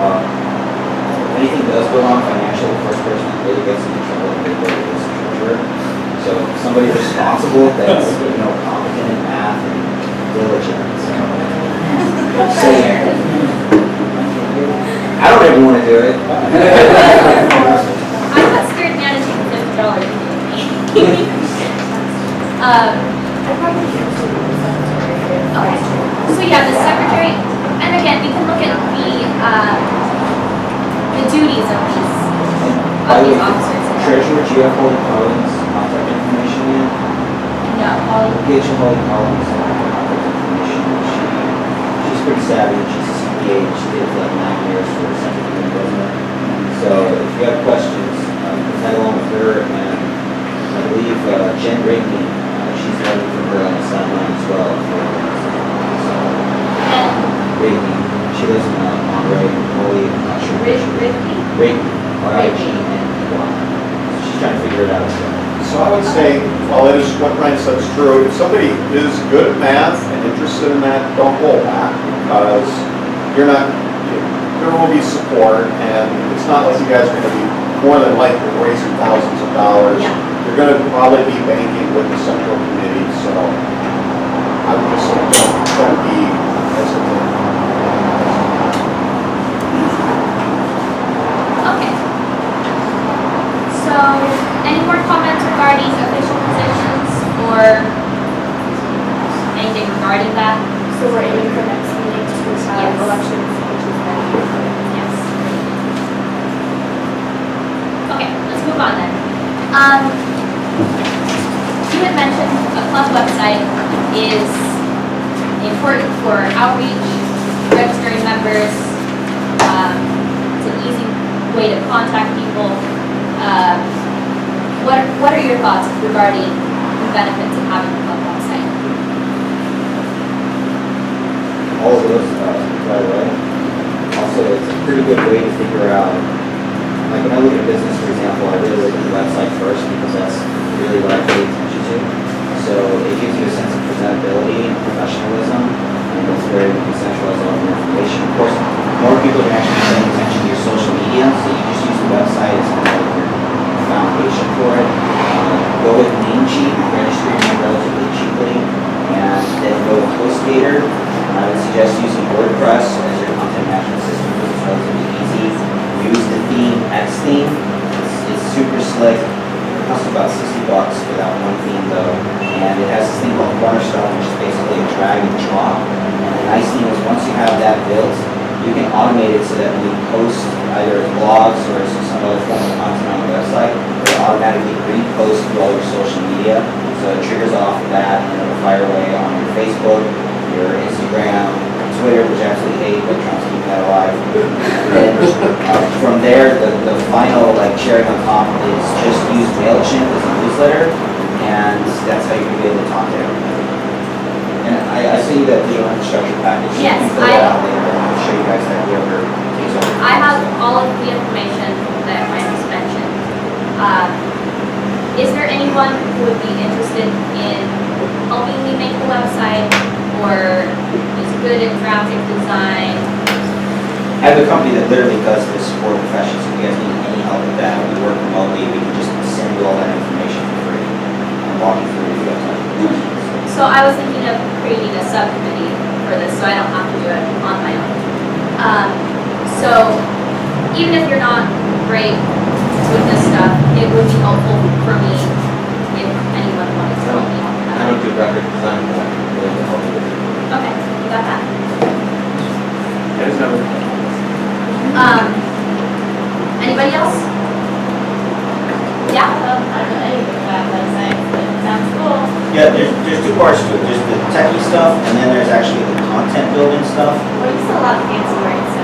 anything does go wrong financially, the first person that really gets into trouble is the treasurer. So somebody responsible that's, competent in math and diligent. So, I don't ever want to do it. I'm not scared managing $50 Okay. So yeah, the secretary, and again, we can look at the duties of By the way, officers. treasurer, do you have Holly Collins' contact information yet? No, Get your Holly Collins' contact information. She's pretty savvy. She's a CPA. She did it for like 9 years for the Central Community Government. So if you have questions, you can tag along with her. And I believe Jen Brinkman, she's running for her on the sideline as well. Brinkman. She lives in Monterey, Holy, I'm not sure. Brinkman. R-I-G-N-E-Y. She's trying to figure it out. So I would say, while it is what Ryan said is true, if somebody is good at math and interested in that, don't hold back, because there will be support, and it's not like you guys are going to be more than likely raising thousands of dollars. Yeah. You're going to probably be banking with the central committee, so I would just say don't be hesitant. Okay. So, any more comments regarding official positions or anything regarding that? So we're aiming for next meeting to have Yes. elections, which is May. Yes. Okay, let's move on then. You had mentioned a club website is important for outreach, registering members. It's an easy way to contact people. What are your thoughts regarding the benefits of having a club website? All of those, by the way. Also, it's a pretty good way to figure out, like when I look at a business, for example, I really look at the website first because that's really what I pay attention to. So it gives you a sense of presentability and professionalism, and it's very decentralized all your information. Of course, more people are actually paying attention to your social media, so you just use the website as kind of like your foundation for it. Go with Namecheap, register your name relatively cheaply, and like, it costs about $60 for that one theme though. And it has this thing called Cornerstone, which is basically a drag and drop. And the nice thing is once you have that built, you can automate it so that when you post either as blogs or as some other form of content on the website, it automatically reposts through all your social media. So it triggers off of that and it'll fire away on your Facebook, your Instagram, Twitter, which I absolutely hate, but Trump's keeping that alive. And then from there, the final like cherry on top is just use MailChimp as a newsletter, and that's how you can be able to talk to everybody. And I see that digital infrastructure package. Yes, You can fill that out later, and I'll show you guys that whoever takes over. I have all of the information that I just mentioned. Is there anyone who would be interested in helping me make the website or is good at graphic design? I have a company that literally does this for professionals. If you guys need any help with that, we work remotely. We can just send you all that information for free and walk you through it if you guys have any questions. So I was thinking of creating a subcommittee for this so I don't have to do it on my own. So even if you're not great with this stuff, it would be helpful for me if anyone wanted to help me. I don't do graphic design, but I'm willing to help you with it. Okay, you got that. There's no. Anybody else? Yeah? I don't know anything about websites, but it sounds cool. Yeah, there's two parts to it. There's the techie stuff, and then there's actually the content building stuff. Well, you said a lot of fancy words, so.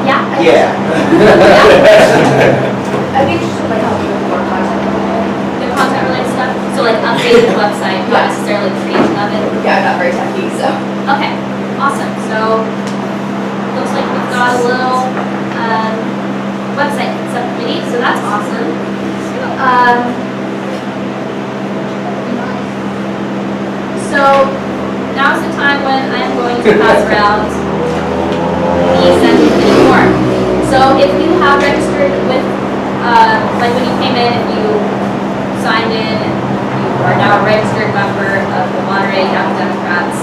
Yeah? Yeah. I'd be interested in like helping with more content. The content related stuff? So like updating the website, not necessarily the creation of it? Yeah, I'm not very techy, so. Okay, awesome. So, looks like we've got a little website subcommittee, so that's awesome. So, now's the time when I'm going to pass around the essential committee form. So, if you have registered with, like when you came in, if you signed in, you are now a registered member of the Monterey County Democrats,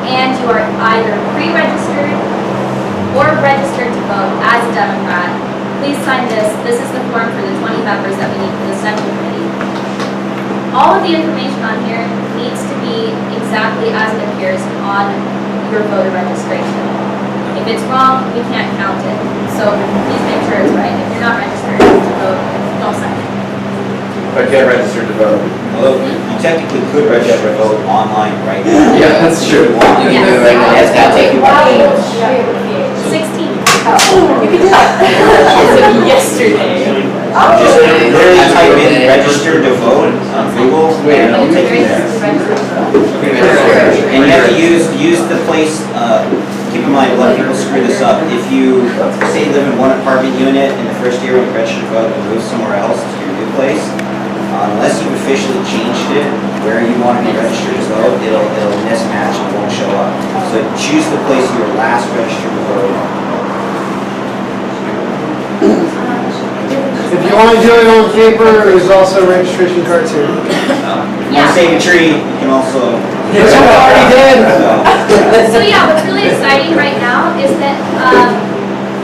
and you are either pre-registered or registered to vote as a Democrat, please sign this. This is the form for the 20 members that we need for the Central Committee. All of the information on here needs to be exactly as it appears on your voter registration. If it's wrong, we can't count it. So please make sure it's right. If you're not registered to vote, don't sign it. But get registered to vote. Although you technically could register to vote online right now. Yeah, that's true. You can do it right now. It's gonna take you about 16. You can do that. Yesterday. Just literally type in register to vote on Google, and it'll take you there. And you have to use the place, keep in mind, a lot of people screw this up. If you, say you live in one apartment unit in the first year when you register to vote and move somewhere else to your new place, unless you've officially changed it where you want to be registered to vote, it'll mismatch and won't show up. So choose the place you were last registered to vote. If you want to do it on paper, there's also registration cards here. Yeah. Save a tree, you can also. That's what I already did. So yeah, what's really exciting right now is that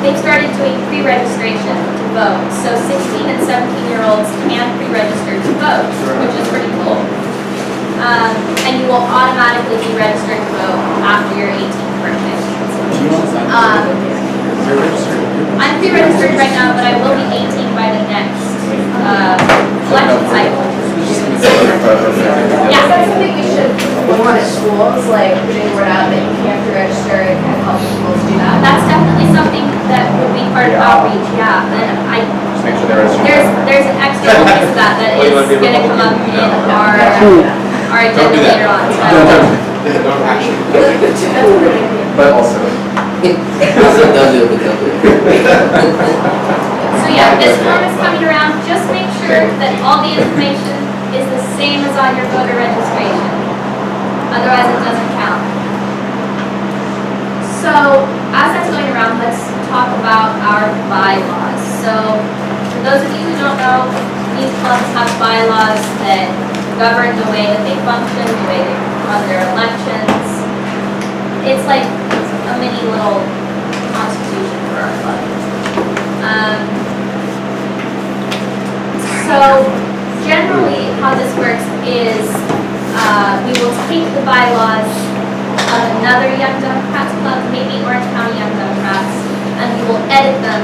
they've started doing pre-registration to vote. So 16 and 17-year-olds can pre-register to vote, which is pretty cool. And you will automatically be registered to vote after your 18th birthday. I'm pre-registered right now, but I will be 18 by the next election cycle. Yeah, so I think we should work on at schools, like putting word out that you can pre-register and kind of help schools do that. That's definitely something that would be part of outreach, yeah. And Just make sure they're registered. there's an external piece of that is gonna come up in our agenda later on. Don't actually. But also. So yeah, this form is coming around. Just make sure that all the information is the same as on your voter registration. Otherwise, it doesn't count. So as that's going around, let's talk about our bylaws. So for those of you who don't know, these clubs have bylaws that govern the way that they function, the way they run their elections. It's like a mini little constitution other Young Democrats clubs, maybe Orange County Young Democrats, and we will edit them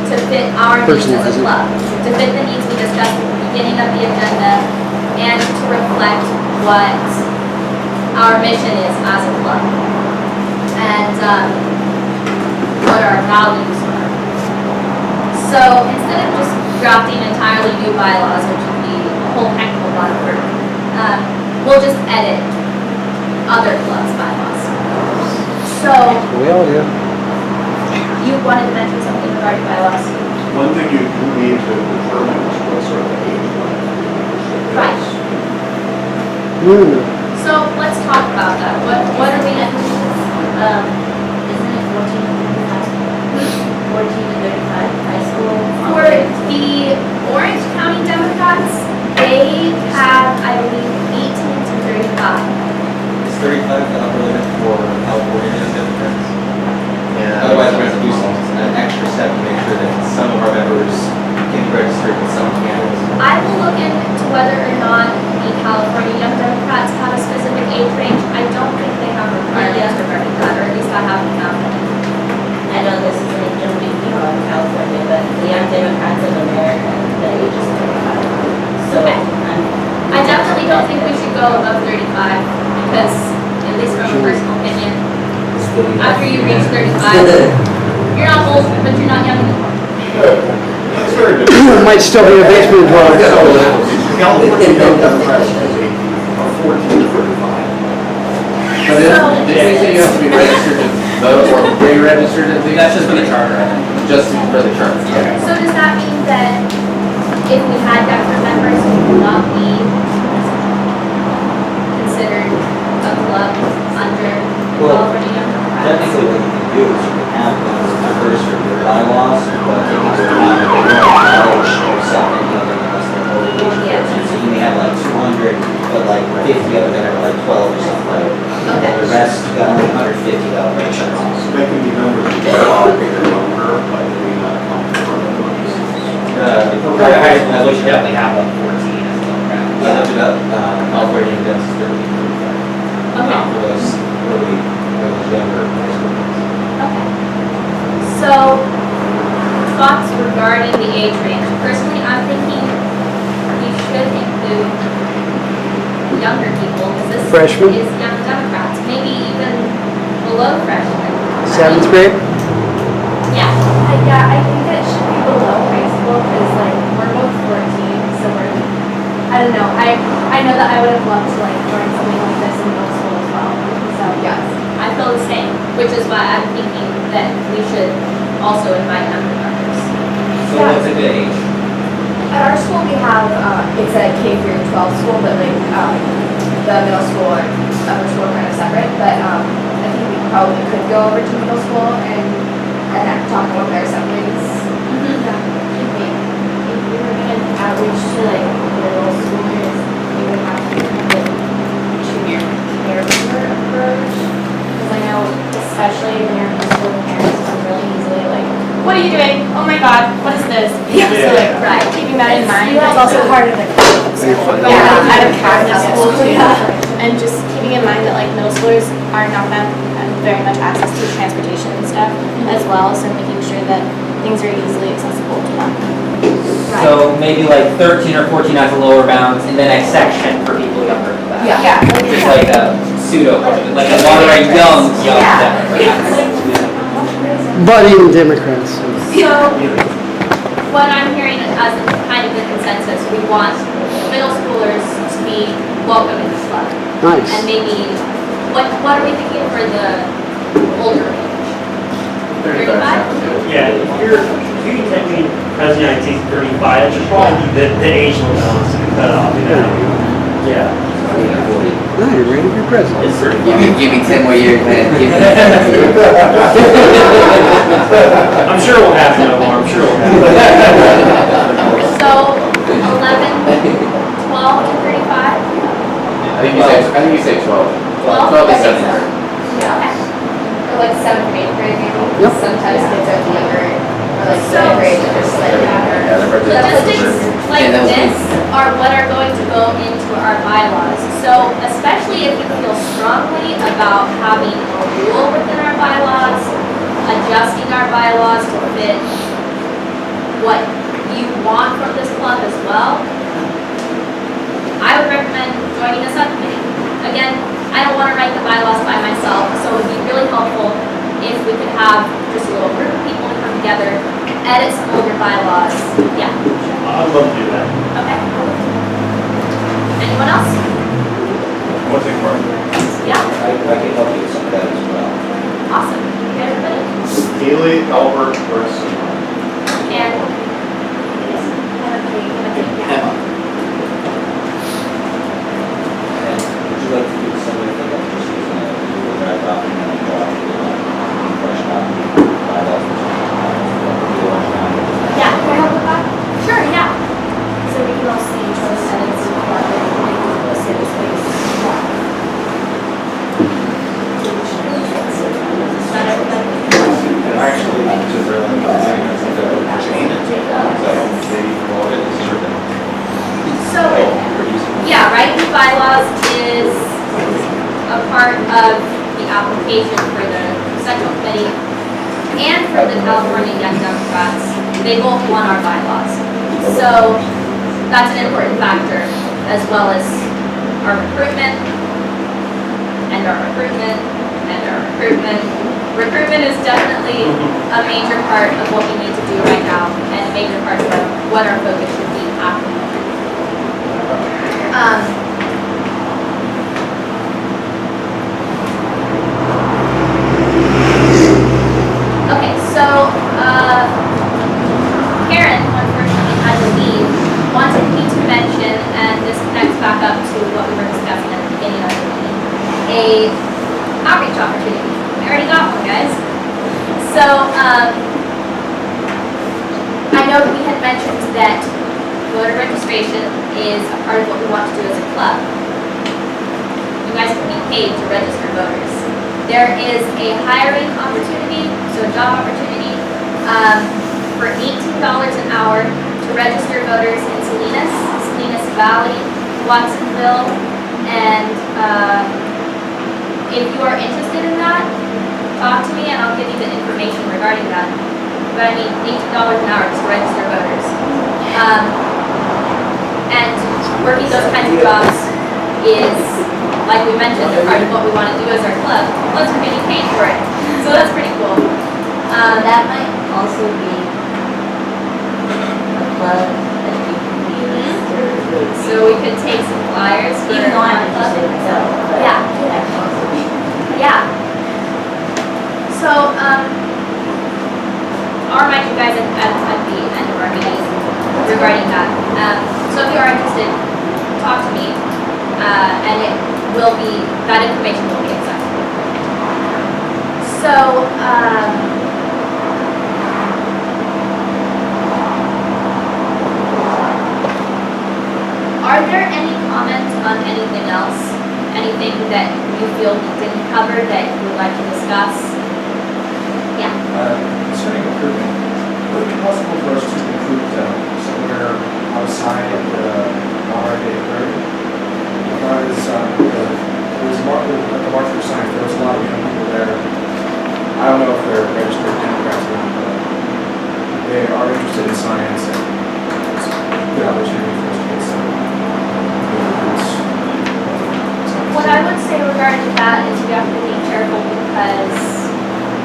to fit our needs as a Personalize it. club, to fit the needs we discussed at the beginning of the agenda, and to reflect what our mission is as a club, and what our values are. So instead of just drafting entirely new bylaws, which would be a whole heck of a lot of work, we'll just edit other clubs' bylaws. So, We all do. you wanted to mention something regarding bylaws? One thing you do need to determine is what sort of age limit membership is. Right. So let's talk about that. What are we, Isn't it 14 to 35 high school? for the Orange County Democrats, they have, I believe, 18 to 35. Is 35 the upper limit for California Democrats? Yeah. Otherwise, we're going to do an extra step to make sure that some of our members can be registered and some can't. I will look into whether or not the California Young Democrats have a specific age range. I don't think they have requirements regarding that, or at least I haven't found it. I know this is like no big deal in California, but the Young Democrats of America, the age is 35. So I definitely don't think we should go above 35 because, at least from a personal opinion, after you reach 35, you're not old, but you're not young anymore. That's very good. Might still be a basement dweller. California Young Democrats are 14 to 35. But did they say you have to be registered to vote or pre-registered at least? That's just for the charter, I think. Just for the charter, okay. So does that mean that if we had younger members, we would not be considered a club under the Well, California Young Democrats? Technically, what you can do is you can have those members for your bylaws, but take into account that they don't college or something, unless they're older age person. So you may have like 200, but like 50 of them are like 12 or something like that. And the rest, you got only 150 that are registered. So they can be members of the club, they're younger, but they may not come from the clubs. I wish you definitely have like 14 as a Democrat. I looked it up, California Young Democrats is 35. Okay. For those early, those younger high school kids. Okay. So, thoughts regarding the age range. Personally, I'm thinking we should include younger people, because this Freshmen? is Young Democrats, maybe even below freshmen. 7th grade? Yeah. Yeah, I think it should be below high school because like we're both 14, so we're, I don't know. I know that I would have loved to like join something like this in middle school as well. So Yes, I feel the same, which is why I'm thinking that we should also invite younger members. So what's a good age? At our school, we have, it's a K through 12 school, but like, the middle school and upper school are kind of separate, but, I think we probably could go over to middle school and talk about their assemblies. If we were gonna outreach to like middle schoolers, we would have to do the junior caregiver approach. Because I know, especially when you're in school, parents are really easily like, what are you doing? Oh my God, what is this? Yeah. So like, right, keeping that in mind. It's also hard at a school. Yeah. At a Catholic school too. And just keeping in mind that like middle schoolers are not gonna have very much access to transportation and stuff as well, so making sure that things are easily accessible to them. So maybe like 13 or 14 as a lower bounds, and then a section for people younger than that. Yeah. Just like a pseudo, like a Monterey young Democrat. Budding Democrats. So, what I'm hearing as kind of the consensus, we want middle schoolers to be welcome in this club. Nice. And maybe, what are we thinking for the older range? 35? Yeah, if you're technically president of the United States 35, that should probably be the age limit on us to cut off, you know? Yeah. Now you're ready to be president. It's 35. Give me 10 more years, man. Give me 10 more years. I'm sure we'll have no more, I'm sure we'll have. So, 11, 12 to 35? I think you say 12. 12 is 7th grade. Okay. Or like 7th or 8th grade maybe. Yep. Sometimes kids are younger, or like So- 7th grade, and they're slightly younger. Yeah, they're Logistics like Yeah, that was this are what are going to go into our bylaws. So So especially if you feel strongly about having a rule within our bylaws, adjusting our bylaws to fit what you want from this club as well, I would recommend joining a subcommittee. Again, I don't want to write the bylaws by myself, so it would be really helpful if we could have just a little group of people to come together, edit some older bylaws. Yeah. I'd love to do that. Okay. Anyone else? One thing, Mark. Yeah. I can help you with some of that as well. Awesome. Okay, everybody. Haley, Albert, Chris, And Emma. And would you like to do the same thing of just using a Google Drive document and draw a fresh copy bylaws? yeah, can I help with that? Sure, yeah. So we can all see each other's edits and what we're making the city space. Not everybody. and actually, to really, I think that would change it. So they voted as certain. So, yeah, writing the bylaws is a part of the application for the Central Committee and for the California Young Democrats. They both want our bylaws. So, that's an important factor, as well as our recruitment, and our recruitment, and our recruitment. Recruitment is definitely a major part of what we need to do right now, and a major part of what our focus should be after the moment. Okay, so Karen, who unfortunately had to leave, wanted me to mention, and this connects back up to what we were discussing at the beginning of the meeting, a outreach opportunity. We already got one, guys. So I know that we had mentioned that voter registration is a part of what we want to do as a club. You guys can be paid to register voters. There is a hiring opportunity, so a job opportunity, for $18 an hour to register voters in Salinas Valley, Watsonville, and if you are interested in that, talk to me and I'll give you the information regarding that. But I mean, $18 an hour to register voters. And working those kinds of jobs is, like we mentioned, a part of what we want to do as our club. Plus we're getting paid for it. So that's pretty cool. That might also be a club that you can use. So we could take some flyers for Even though I'm our club. interested myself, but Yeah. that can also be. Yeah. So, I'll remind you guys at the end of our meeting regarding that. So if you are interested, talk to me, and it will be, that information will be accessible. So, are there any comments on anything else? Anything that you feel we didn't cover that you would like to discuss? Yeah. Concerning recruitment, would it be possible for us to recruit somewhere outside of the Monterey area? Because there was at the March for Science, there was a lot of young people there. I don't know if they're registered Democrats or not, but they are interested in science, and it's a good opportunity for us to get some good recruits. What I would say regarding that is we have to be careful because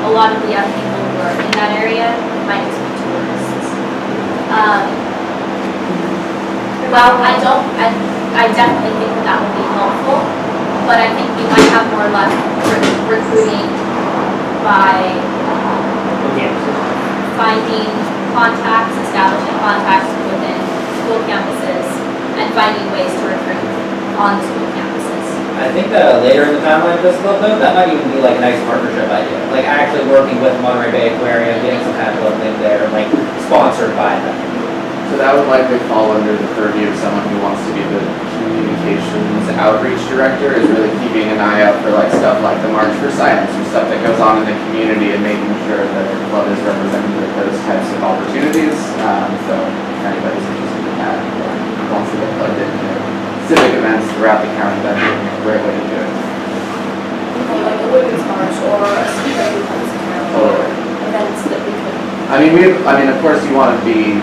a lot of the young people who are in that area might just be tourists. Well, I definitely think that would be helpful, but I think we might have more luck recruiting by finding contacts, establishing contacts within school campuses, and finding ways to recruit on the school campuses. I think that later in the timeline of this club though, that might even be like a nice partnership idea. Like actually working with Monterey Bay Aquarium, getting some kind of club thing there, like sponsored by them. So that would likely fall under the purview of someone who wants to be the communications outreach director, is really keeping an eye out for like stuff like the March for Science or stuff that goes on in the community and making sure that the club is represented with those types of opportunities. So if anybody's interested in that or wants to get plugged in there. civic events throughout the county, that'd be a great way to do it. Like a women's march or a speaker who comes to town, or events that we could. Of course, we want to be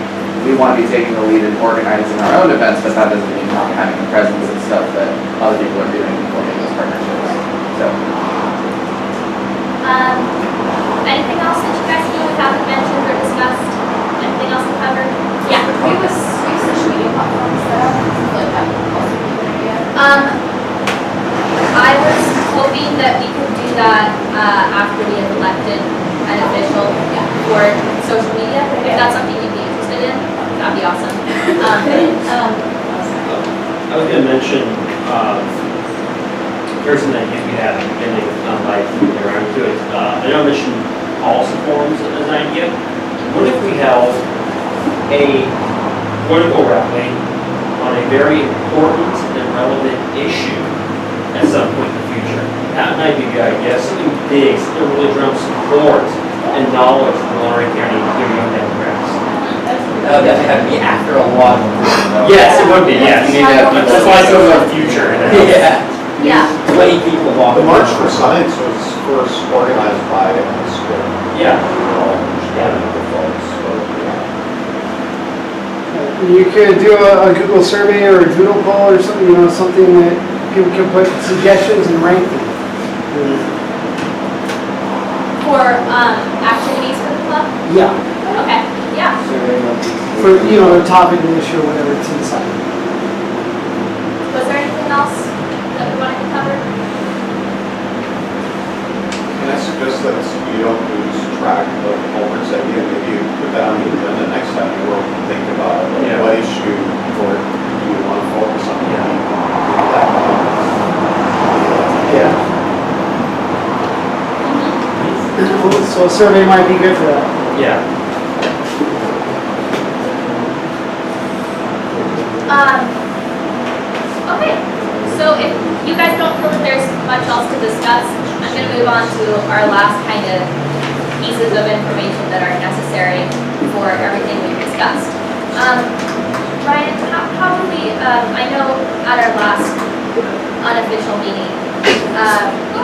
taking the lead in organizing our own events, but that doesn't mean not having a presence and stuff that other people are doing and forming those partnerships. So. Anything else that you guys feel we haven't mentioned or discussed? Anything else to cover? Yeah. We have a social media platform set up, like that would also be an idea. I was hoping that we could do that after we have elected an official for social media. If that's something you'd be interested in, that'd be awesome. I was gonna mention, here's an idea we had at the beginning, like, get around to it. I know I mentioned policy forums as an idea. What if we held a political rally on a very important and relevant issue at some point in the future? That might be a good idea, something big, something really drums support and knowledge from Monterey County to young Democrats. That would definitely have to be after a lot of. Yes, it would be, yes. You need to have people. That's why it's in the future. Yeah. Yeah. 20 people walking. The March for Science was first organized by a school. Yeah. The folks, so, yeah. You could do a Google survey or a doodle poll or something, something that people can put suggestions and rank them. For activities for the club? Yeah. Okay, yeah. For, the topic, the issue, whatever it's inside. Was there anything else that we wanted to cover? Can I suggest that you don't lose track of the Homer's idea? Maybe you put that on the agenda next time you will think about it. Yeah. What issue or do you want to focus on? Yeah. So a survey might be good for that. Yeah. Okay, so if you guys don't feel that there's much else to discuss, I'm gonna move on to our last kind of pieces of information that are necessary for everything we've discussed. Ryan, how do we, I know at our last unofficial meeting, you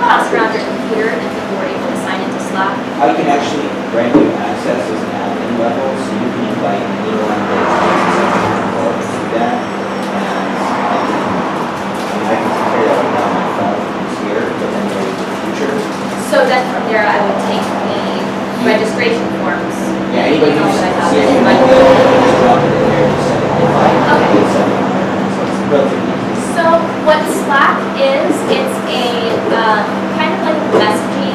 passed around your computer and people were able to sign into Slack. I can actually grant you access as an admin level, so you can invite anyone that wants to do that. And I can carry that right now on my phone, it's here, but then maybe in the future. So then from there, I would take the registration forms. Yeah, anybody else who's, that I have see in my anyone, just drop it in there, just send it, invite, Okay. it's send it. So it's relatively easy. So what Slack is, it's a kind of like messaging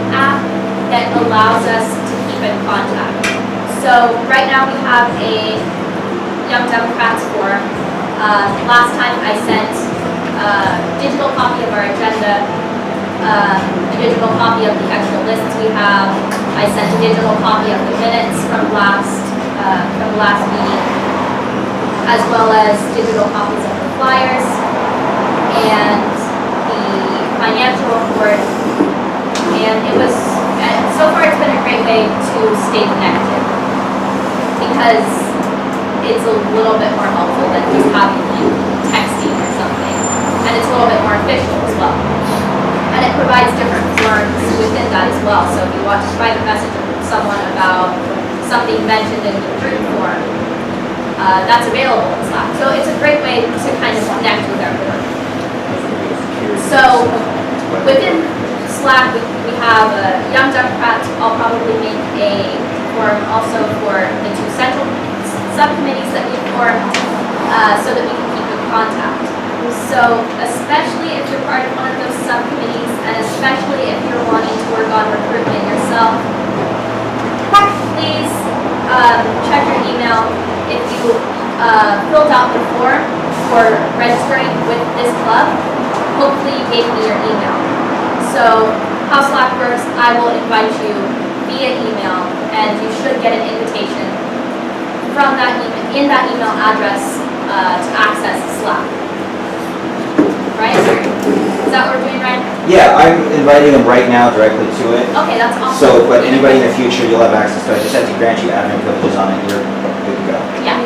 app that allows us to keep in contact. So right now we have a Young Democrats forum. Last time I sent a digital copy of our agenda, a digital copy of the extra lists we have. I sent a digital copy of the minutes from last meeting, as well as digital copies of the flyers and the financial report. And so far it's been a great way to stay connected because it's a little bit more helpful than just having like texting or something. And it's a little bit more official as well. And it provides different forms within that as well. So if you want to write a message to someone about something mentioned in the group form, that's available in Slack. So it's a great way to kind of connect with everyone. So within Slack, we have Young Democrats. I'll probably make a form also for the two central subcommittees that we formed so that we can keep in contact. So especially if you're part of one of those subcommittees and especially if you're wanting to work on recruitment yourself, please check your email. If you filled out the form for registering with this club, hopefully you gave me your email. So how Slack works, I will invite you via email and you should get an invitation from that email, in that email address to access Slack. Right? Is that what we're doing, Ryan? Yeah, I'm inviting them right now directly to it. Okay, that's awesome. So, but anybody in the future, you'll have access to it. I just have to grant you admin privileges on it, you're good to go. Yeah.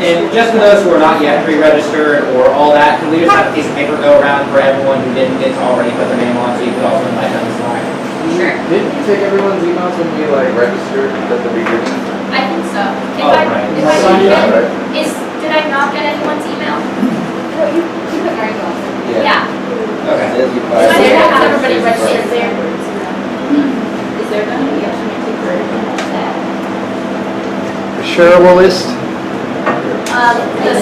And just for those who are not yet pre-registered or all that, can we just have a piece of paper go around for everyone who didn't get to already put their name on, so you could also invite them to Slack? Sure. Didn't you take everyone's emails when we like registered at the beginning? I think so. If Oh, I, right. if I Signed didn't up, get, right? did I not get anyone's email? No, you put our email. Yeah. Okay. Says you So I filed- did have everybody everybody registered registered there. Is there gonna be a community version of that? A shareable list? The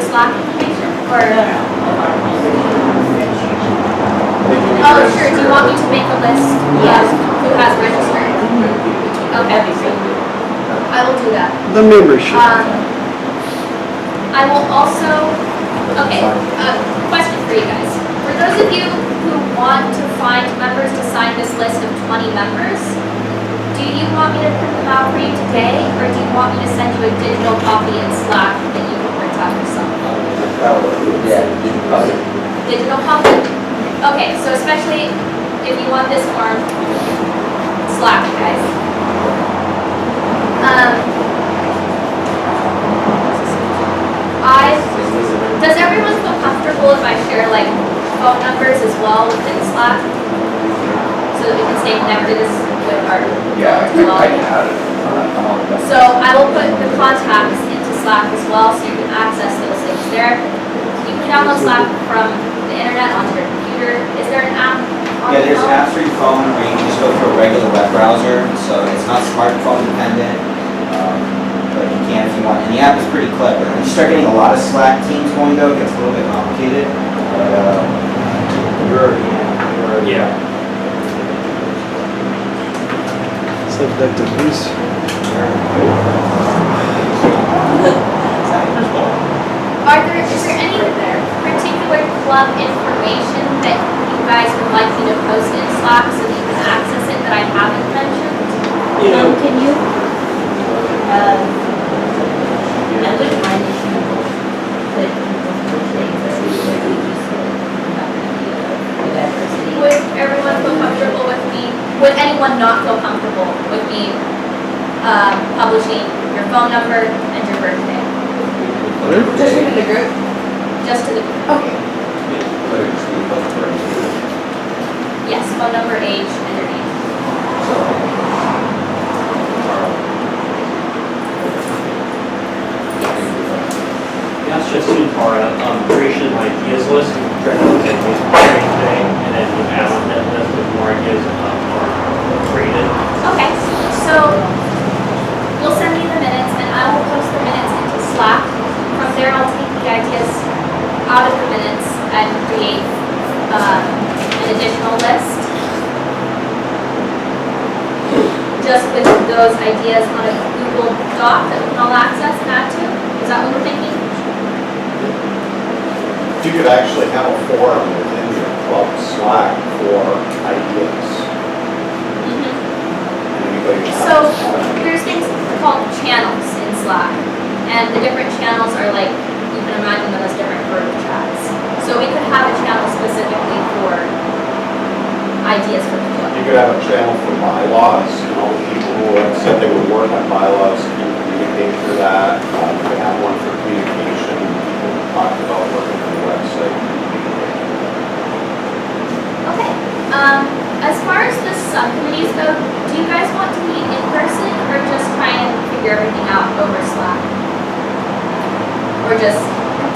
Slack information, or? Oh, sure, do you want me to make a list of who has registered? Okay. I will do that. The membership. I will also, okay, question for you guys. For those of you who want to find members to sign this list of 20 members, do you want me to print them out for you today, or do you want me to send you a digital copy in Slack that you can print out yourself? Yeah, digital copy. Digital copy? Okay, so especially if you want this form, Slack, guys. Does everyone feel comfortable if I share like phone numbers as well within Slack? So that we can stay connected with our Yeah, as well? I can add it. I'm on the So I will put the contacts into Slack as well, so you can access those things there. You can download Slack from the internet onto your computer. Is there an app on Yeah, the there's an phone? app for your phone where you can just go through a regular web browser, so it's not smartphone dependent, but you can if you want. And the app is pretty clever. When you start getting a lot of Slack teams going though, it gets a little bit complicated, but you're already in. Yeah. Subject of use. Is there any particular club information that you guys would like me to post in Slack so that you can access it that I haven't mentioned? You know, Can you, I wouldn't mind if you put things that we would use for diversity. Would everyone feel comfortable with me, would anyone not feel comfortable with me publishing your phone number and your birthday? Just into the group? Just to the, Okay. yes, phone number, age, and your name. that's just in our creation of ideas list, try to look at the same thing, and then you add on that list with more ideas are created. Okay, so you'll send me the minutes and I will post the minutes into Slack. From there, I'll take the ideas out of the minutes and create an additional list. Just with those ideas on a Google Doc that we can all access and add to. Is that what we're thinking? You could actually have a forum within your club Slack for ideas. And anybody can So have there's things called channels in Slack, and the different channels are like, you can imagine them as different group chats. So we could have a channel specifically for ideas for the club. You could have a channel for bylaws, people who have said they would work on bylaws, can communicate through that. You could have one for communication, people who talk about working on the website. Okay, as far as the subcommittees go, do you guys want to meet in person or just try and figure everything out over Slack? Or just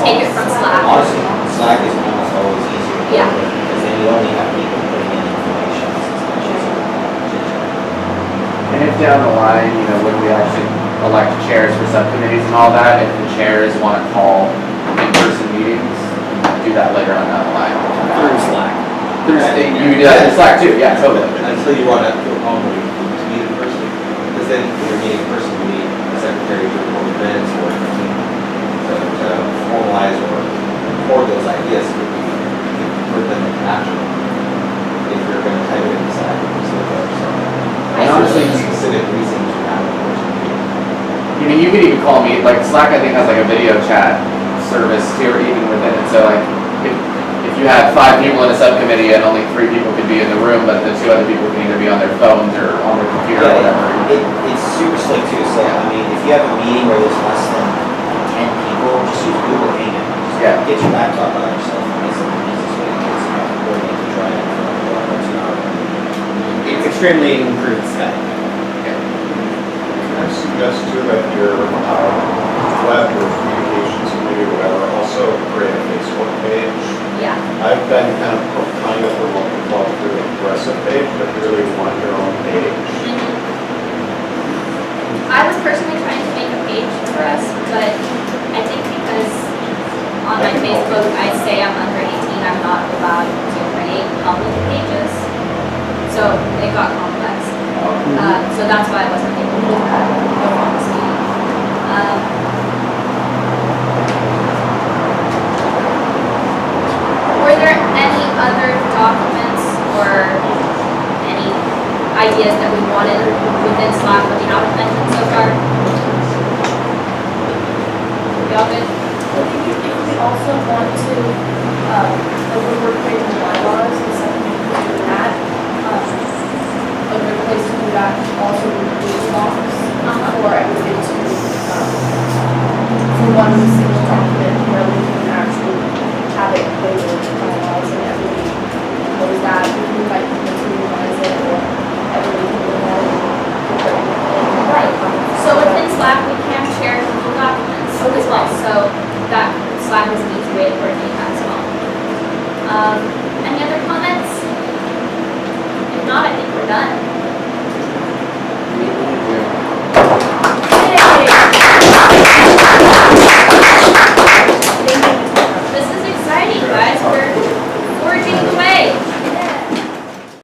take it from Slack? Honestly, Slack is almost always easier. to Yeah. work with, because then you only have people putting in information. And if down the line, when we actually elect chairs for subcommittees and all that, if the chairs want to call in-person meetings, do that later on down the line. Through Slack. You do that in Slack too, yeah, totally. Until you run up to a home where you can meet in person. Because then when you're meeting in person, you need the secretary to report the minutes or the team. So to formalize or record those ideas, you can put them into action. If you're going to type it inside, so And honestly, specific reasons you have in person. you could even call me, like Slack I think has like a video chat service too, or even within it, so like, if you had 5 people in a subcommittee and only 3 people could be in the room, but the 2 other people can either be on their phones or on their computer or whatever. It's super slick too, so I mean, if you have a meeting where there's less than 10 get your laptop by yourself, it's the easiest way to get stuff, coordinate to try it, it's not. It's extremely improved Skype. Can I suggest too that your web or communications committee or whatever also create a Facebook page? Yeah. I've been kind of promoting club through a progressive page, but really want your own page. I was personally trying to make a page for us, but I think because on my Facebook I say I'm under 18, I'm not allowed to create public pages. So it got complex. So that's why I wasn't able to do that. No honesty. Were there any other documents or any ideas that we wanted within Slack that we haven't mentioned so far? Y'all good? If we also want to, like when we're creating the bylaws and stuff, we can do that. A good place to do that also would be Google Docs, or everything to, for one single document where we can actually have it labeled bylaws and everybody knows that. We can invite people to revise it, or everybody can look at it and put it in. Right. So within Slack, we can share Google documents as well. So that Slack is an easy way to coordinate that as well. Any other comments? If not, I think we're done.